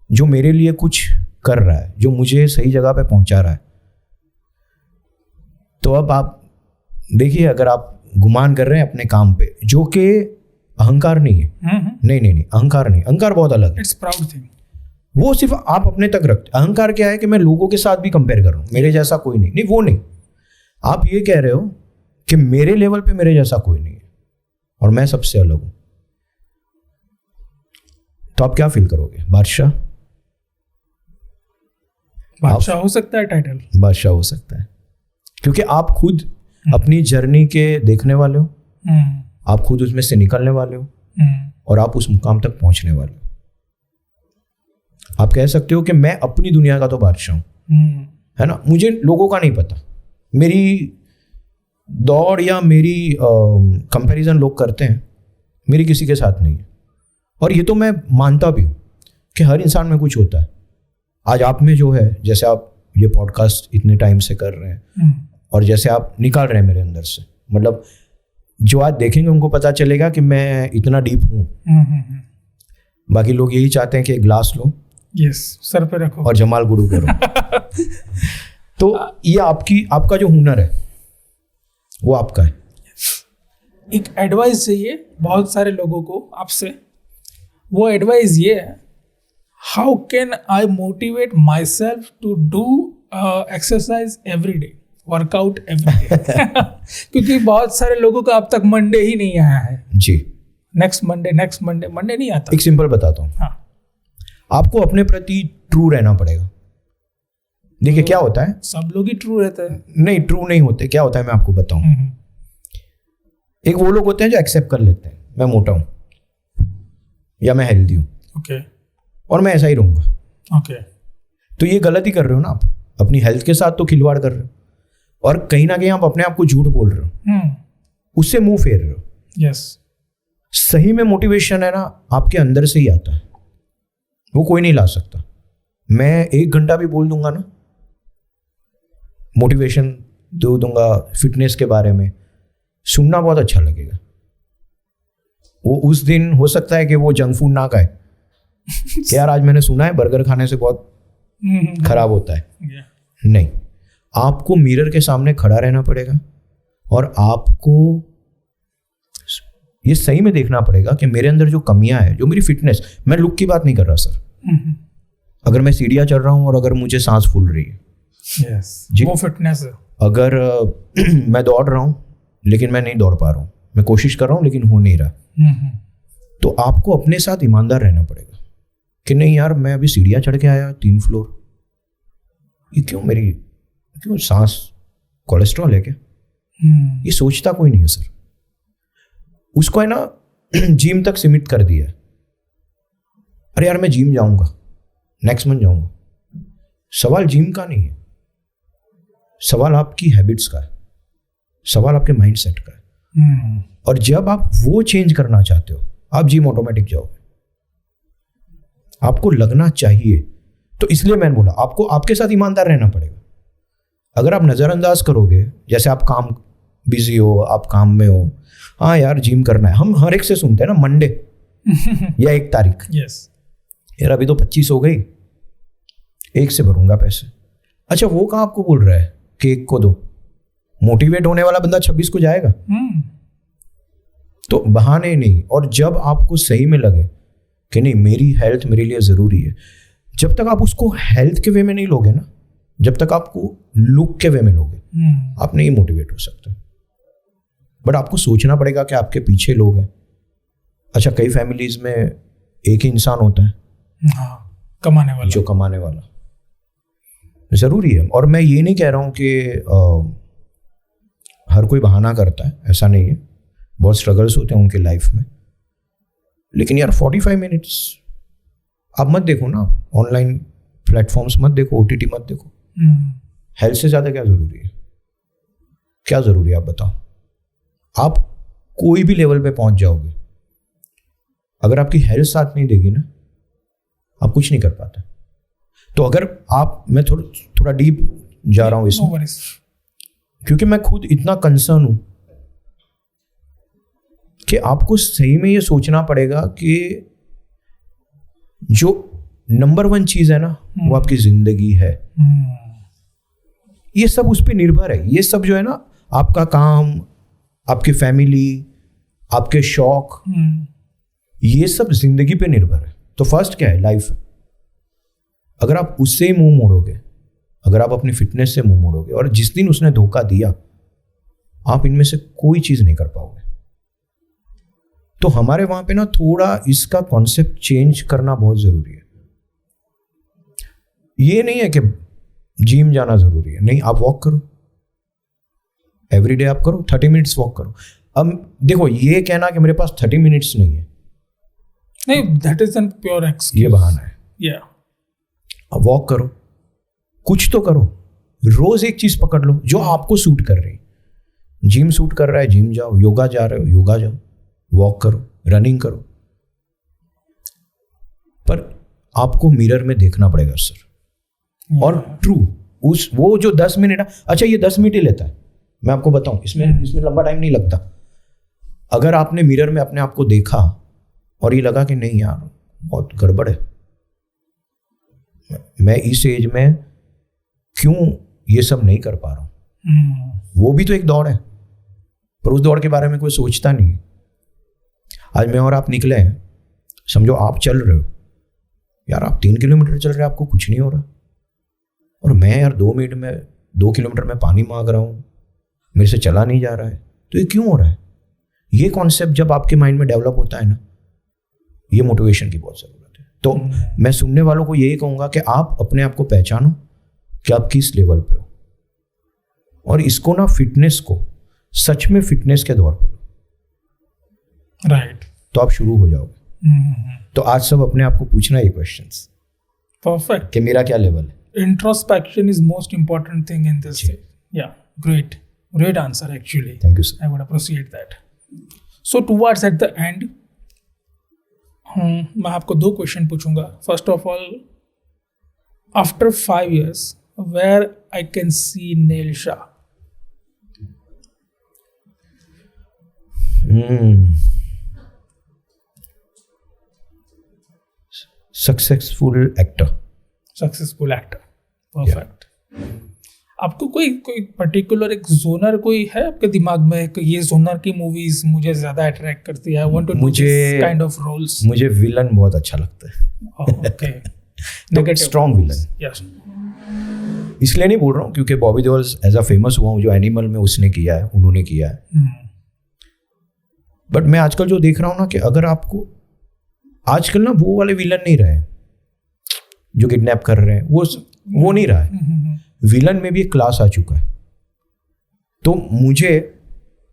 जो मेरे लिए कुछ कर रहा है, जो मुझे सही जगह पे पहुंचा रहा है। तो अब आप देखिए, अगर आप गुमान कर रहे हैं अपने काम पे, जो कि अहंकार नहीं है। नहीं, अहंकार नहीं, अहंकार बहुत अलग है। It's proud thing. वो सिर्फ आप अपने तक रखते। अहंकार क्या है कि मैं लोगों के साथ भी कंपेयर कर रहा हूँ, मेरे जैसा कोई नहीं। नहीं, वो नहीं। आप ये कह रहे हो कि मेरे लेवल पे मेरे जैसा कोई नहीं है और मैं सबसे अलग हूं, तो आप क्या फील करोगे? बादशाह हो सकता है टाइटल, बादशाह हो सकता है, क्योंकि आप खुद अपनी जर्नी के देखने वाले हो, आप खुद उसमें से निकलने वाले हो और आप उस मुकाम तक पहुंचने वाले हो। आप कह सकते हो कि मैं अपनी दुनिया का तो बादशाह हूं, है ना। मुझे लोगों का नहीं पता, मेरी दौड़ या मेरी कंपैरिजन लोग करते हैं, मेरी किसी के साथ नहीं है। और ये तो मैं मानता भी हूँ कि हर इंसान में कुछ होता है। आज आप में जो है, जैसे आप ये पॉडकास्ट इतने टाइम से कर रहे हैं और जैसे आप निकाल रहे हैं मेरे अंदर से, मतलब जो आज देखेंगे उनको पता चलेगा कि मैं इतना डीप हूँ। बाकी लोग यही चाहते हैं कि एक ग्लास लो, सर पे रखो और जमाल गुरु करो। तो ये आपका जो हुनर है वो आपका है। एक एडवाइस चाहिए बहुत सारे लोगों को आपसे। वो एडवाइस ये है, how can I motivate myself to do exercise every day, workout every day. क्योंकि बहुत सारे लोगों का अब तक मंडे ही नहीं आया है जी। नेक्स्ट मंडे नहीं आता। एक सिंपल बताता हूँ। हाँ, आपको अपने प्रति ट्रू रहना पड़ेगा। देखिए क्या होता है, सब लोग ही ट्रू रहते हैं। नहीं, ट्रू नहीं होते। क्या होता है मैं आपको बताऊं। एक वो लोग होते हैं जो एक्सेप्ट कर लेते हैं मैं मोटा हूं या मैं हेल्दी हूं, ओके, और मैं ऐसा ही रहूंगा, ओके। तो ये गलत ही कर रहे हो ना आप। अपनी हेल्थ के साथ तो खिलवाड़ कर रहे हो और कहीं ना कहीं आप अपने आप को झूठ बोल रहे हो, उससे मुंह फेर रहे हो। यस, सही में मोटिवेशन है ना आपके अंदर से ही आता है, वो कोई नहीं ला सकता। मैं 1 घंटा भी बोल दूंगा ना, मोटिवेशन दे दूंगा फिटनेस के बारे में, सुनना बहुत अच्छा लगेगा। वो उस दिन हो सकता है कि वो जंक फूड ना खाए कि यार आज मैंने सुना है बर्गर खाने से बहुत खराब होता है। नहीं, आपको मिरर के सामने खड़ा रहना पड़ेगा और आपको ये सही में देखना पड़ेगा कि मेरे अंदर जो कमियां हैं, जो मेरी फिटनेस, मैं लुक की बात नहीं कर रहा सर। अगर मैं सीढ़ियां चढ़ रहा हूं और अगर मुझे सांस फूल रही है, जी, वो फिटनेस है। अगर मैं दौड़ रहा हूं लेकिन मैं नहीं दौड़ पा रहा हूं, मैं कोशिश कर रहा हूं लेकिन हो नहीं रहा, तो आपको अपने साथ ईमानदार रहना पड़ेगा कि नहीं यार, मैं अभी सीढ़ियां चढ़ के आया 3 फ्लोर, ये क्यों सांस, कोलेस्ट्रॉल है क्या? ये सोचता कोई नहीं है सर। उसको है ना जिम तक सीमित कर दिया है। अरे यार मैं जिम जाऊंगा, नेक्स्ट मंथ जाऊंगा। सवाल जिम का नहीं है, सवाल आपकी हैबिट्स का है, सवाल आपके माइंडसेट का है। और जब आप वो चेंज करना चाहते हो, आप जिम ऑटोमेटिक जाओगे। आपको लगना चाहिए। तो इसलिए मैंने बोला आपको आपके साथ ईमानदार रहना पड़ेगा। अगर आप नजरअंदाज करोगे, जैसे आप काम बिजी हो, आप काम में हो, हाँ यार जिम करना है, हम हर एक से सुनते हैं ना मंडे या 1 तारीख, यार अभी तो 25 हो गई, 1 से भरूंगा पैसे। अच्छा, वो कहाँ आपको बोल रहा है कि 1 को दो? मोटिवेट होने वाला बंदा 26 को जाएगा। तो बहाने नहीं। और जब आपको सही में लगे कि नहीं मेरी हेल्थ मेरे लिए जरूरी है, जब तक आप उसको हेल्थ के वे में नहीं लोगे ना, जब तक आपको लुक के वे में लोगे, आप नहीं मोटिवेट हो सकते। बट आपको सोचना पड़ेगा कि आपके पीछे लोग हैं। अच्छा, कई फैमिलीज में एक ही इंसान होता है, हाँ, कमाने वाला, जो कमाने वाला जरूरी है। और मैं ये नहीं कह रहा हूं कि हर कोई बहाना करता है, ऐसा नहीं है। बहुत स्ट्रगल्स होते हैं उनके लाइफ में, लेकिन यार 45 मिनट्स आप मत देखो ना, ऑनलाइन प्लेटफॉर्म्स मत देखो, OTT मत देखो। हेल्थ से ज्यादा क्या जरूरी है? क्या जरूरी है आप बताओ? आप कोई भी लेवल पे पहुंच जाओगे, अगर आपकी हेल्थ साथ नहीं देगी ना, आप कुछ नहीं कर पाते। तो अगर आप, मैं थोड़ा डीप जा रहा हूं इसमें, क्योंकि मैं खुद इतना कंसर्न हूं कि आपको सही में ये सोचना पड़ेगा कि जो नंबर 1 चीज है ना, वो आपकी जिंदगी है। ये सब उस पर निर्भर है। ये सब जो है ना, आपका काम, आपकी फैमिली, आपके शौक, ये सब जिंदगी पे निर्भर है। तो फर्स्ट क्या है? लाइफ। अगर आप उससे ही मुंह मोड़ोगे, अगर आप अपनी फिटनेस से मुंह मोड़ोगे, और जिस दिन उसने धोखा दिया, आप इनमें से कोई चीज नहीं कर पाओगे। तो हमारे वहां पे ना थोड़ा इसका कॉन्सेप्ट चेंज करना बहुत जरूरी है। ये नहीं है कि जिम जाना जरूरी है, नहीं, आप वॉक करो, एवरीडे आप करो, 30 मिनट्स वॉक करो। अब देखो, ये कहना कि मेरे पास 30 मिनट्स नहीं है, नहीं, that is an pure excuse, ये बहाना है। या अब वॉक करो, कुछ तो करो, रोज एक चीज पकड़ लो जो आपको सूट कर रही। जिम सूट कर रहा है, जिम जाओ, योगा जा रहे हो, योगा जाओ, वॉक करो, रनिंग करो। पर आपको मिरर में देखना पड़ेगा सर। और ट्रू, उस वो जो 10 मिनट, अच्छा ये 10 मिनट ही लेता है, मैं आपको बताऊं, इसमें लंबा टाइम नहीं लगता। अगर आपने मिरर में अपने आप को देखा और ये लगा कि नहीं यार बहुत गड़बड़ है, मैं इस एज में क्यों ये सब नहीं कर पा रहा हूं, वो भी तो एक दौड़ है, पर उस दौड़ के बारे में कोई सोचता नहीं। आज मैं और आप निकले हैं, समझो आप चल रहे हो यार, आप 3 किलोमीटर चल रहे हैं, आपको कुछ नहीं हो रहा, और मैं यार 2 मिनट में 2 किलोमीटर में पानी मांग रहा हूं, मेरे से चला नहीं जा रहा है, तो ये क्यों हो रहा है? ये कॉन्सेप्ट जब आपके माइंड में डेवलप होता है ना, ये मोटिवेशन की बहुत जरूरत है। तो मैं सुनने वालों को यही कहूंगा कि आप अपने आप को पहचानो कि आप किस लेवल पे हो, और इसको ना फिटनेस को सच में फिटनेस के दौर पे लो, राइट, तो आप शुरू हो जाओगे। तो आज सब अपने आप को पूछना ये क्वेश्चंस, परफेक्ट, कि मेरा क्या लेवल है। introspection is most important thing in this. Yeah, great answer actually. Thank you, sir. I would appreciate that. So towards at the end, मैं आपको 2 क्वेश्चन पूछूंगा. First of all, after 5 years, where I can see Neil Shah? Successful actor. Successful actor, perfect. आपको कोई particular एक genre कोई है आपके दिमाग में कि ये जोनर की मूवीज मुझे ज्यादा अट्रैक्ट करती है, I want to do this kind of roles? मुझे विलन बहुत अच्छा लगता है। Okay, negative strong villain. Yes, इसलिए नहीं बोल रहा हूँ क्योंकि Bobby Deol as a famous हुआ हूँ, जो एनिमल में उसने किया है, उन्होंने किया है। बट मैं आजकल जो देख रहा हूँ ना, कि अगर आपको आजकल ना वो वाले विलन नहीं रहे जो किडनैप कर रहे हैं, वो नहीं रहा है। विलन में भी एक क्लास आ चुका है। तो मुझे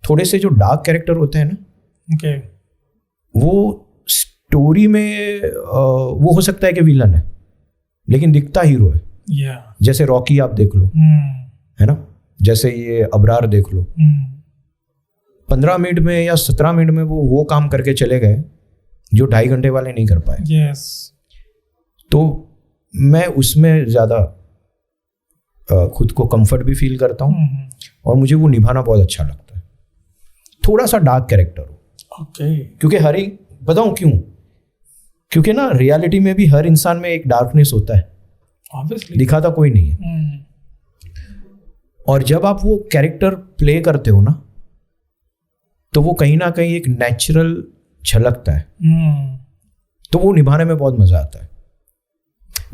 थोड़े से जो डार्क कैरेक्टर होते हैं ना, वो स्टोरी में वो हो सकता है कि विलन है लेकिन दिखता हीरो है। जैसे रॉकी आप देख लो, है ना, जैसे ये अबरार देख लो, 15 मिनट में या 17 मिनट में वो काम करके चले गए जो 2.5 घंटे वाले नहीं कर पाए। तो मैं उसमें ज़्यादा खुद को कंफर्ट भी फील करता हूँ, और मुझे वो निभाना बहुत अच्छा लगता है। थोड़ा सा डार्क कैरेक्टर हो, क्योंकि हर एक, बताऊँ क्यों? क्योंकि ना रियलिटी में भी हर इंसान में एक डार्कनेस होता है, ऑब्वियसली दिखाता कोई नहीं है। और जब आप वो कैरेक्टर प्ले करते हो ना, तो वो कहीं ना कहीं एक नेचुरल झलकता है, तो वो निभाने में बहुत मजा आता है।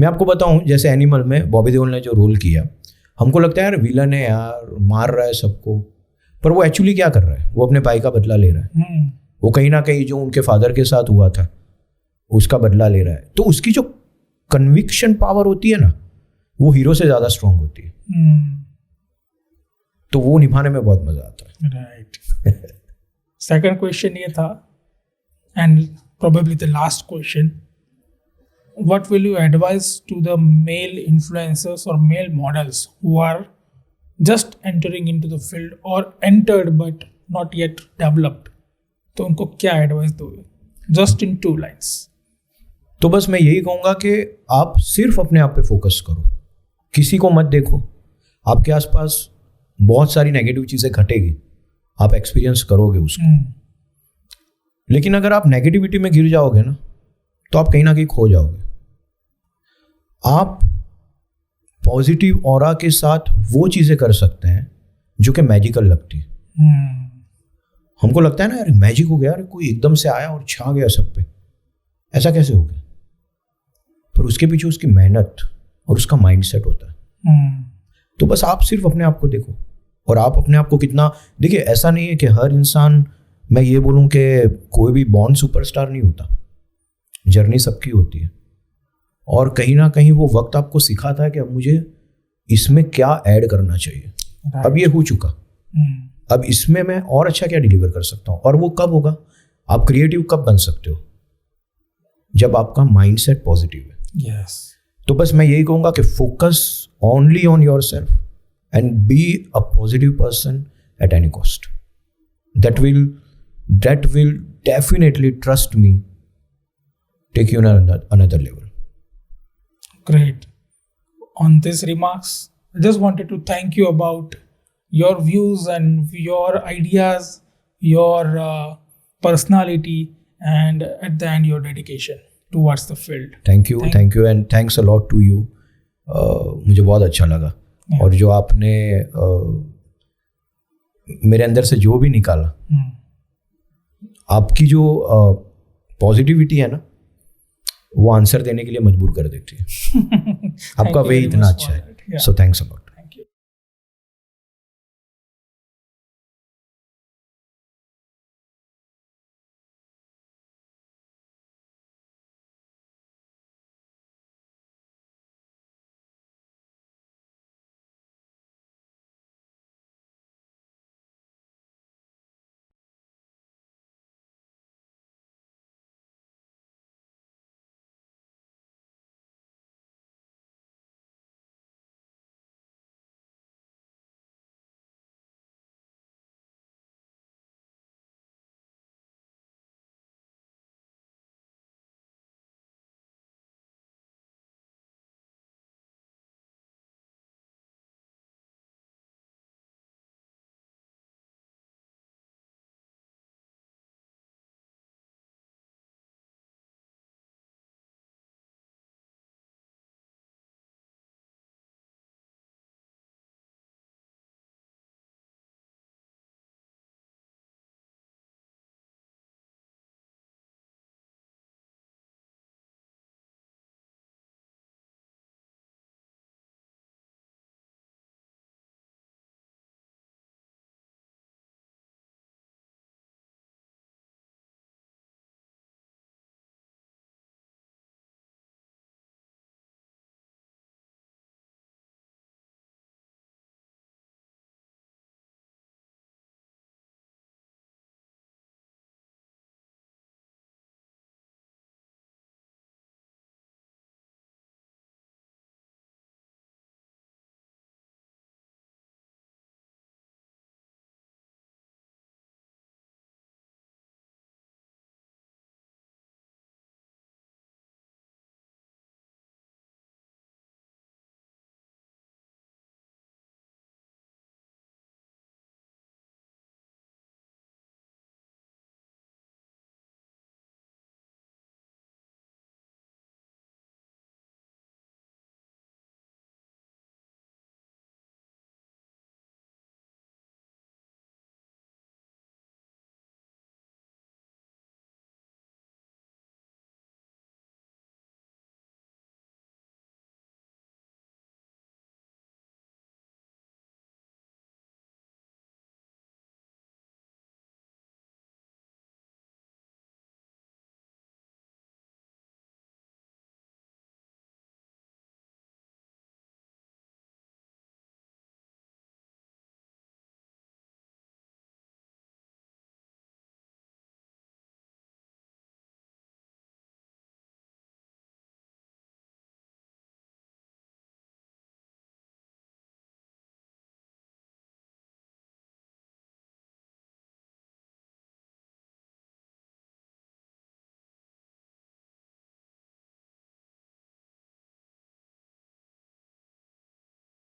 मैं आपको बताऊं, जैसे एनिमल में बॉबी देओल ने जो रोल किया, हमको लगता है यार विलन है यार, मार रहा है सबको, पर वो एक्चुअली क्या कर रहा है? वो अपने भाई का बदला ले रहा है। वो कहीं ना कहीं जो उनके फादर के साथ हुआ था उसका बदला ले रहा है। तो उसकी जो कन्विक्शन पावर होती है ना, वो हीरो से ज्यादा स्ट्रांग होती है। तो वो निभाने में बहुत मजा आता है। राइट। सेकंड क्वेश्चन ये था, and probably the last question, what will you advise to the male influencers or male models who are just entering into the field or entered but not yet developed? तो उनको क्या advice दोगे, just in 2 lines? तो बस मैं यही कहूँगा कि आप सिर्फ अपने आप पे फोकस करो, किसी को मत देखो। आपके आसपास बहुत सारी नेगेटिव चीज़ें घटेगी, आप एक्सपीरियंस करोगे उसको। लेकिन अगर आप नेगेटिविटी में गिर जाओगे ना, तो आप कहीं ना कहीं खो जाओगे। आप पॉजिटिव ऑरा के साथ वो चीज़ें कर सकते हैं जो कि मैजिकल लगती है। हमको लगता है ना यार मैजिक हो गया, यार कोई एकदम से आया और छा गया सब पे, ऐसा कैसे हो गया? पर उसके पीछे उसकी मेहनत और उसका माइंडसेट होता है। तो बस आप सिर्फ अपने आप को देखो, और आप अपने आप को कितना, देखिए ऐसा नहीं है कि हर इंसान, मैं ये बोलूँ कि कोई भी बॉर्न सुपरस्टार नहीं होता, जर्नी सबकी होती है। और कहीं ना कहीं वो वक्त आपको सिखाता है कि अब मुझे इसमें क्या ऐड करना चाहिए। अब ये हो चुका, अब इसमें मैं और अच्छा क्या डिलीवर कर सकता हूँ। और वो कब होगा, आप क्रिएटिव कब बन सकते हो, जब आपका माइंडसेट पॉजिटिव है। यस, तो बस मैं यही कहूँगा कि focus only on yourself and be a positive person at any cost. That will definitely, trust me, take you another level. great. On these remarks, I just wanted to thank you about your views and your ideas, your personality, and at the end your dedication towards the field. Thank you and thanks a lot to you. मुझे बहुत अच्छा लगा। और जो आपने मेरे अंदर से जो भी निकाला, आपकी जो पॉजिटिविटी है ना, वो आंसर देने के लिए मजबूर कर देती है। आपका वे इतना अच्छा है। So thanks a lot.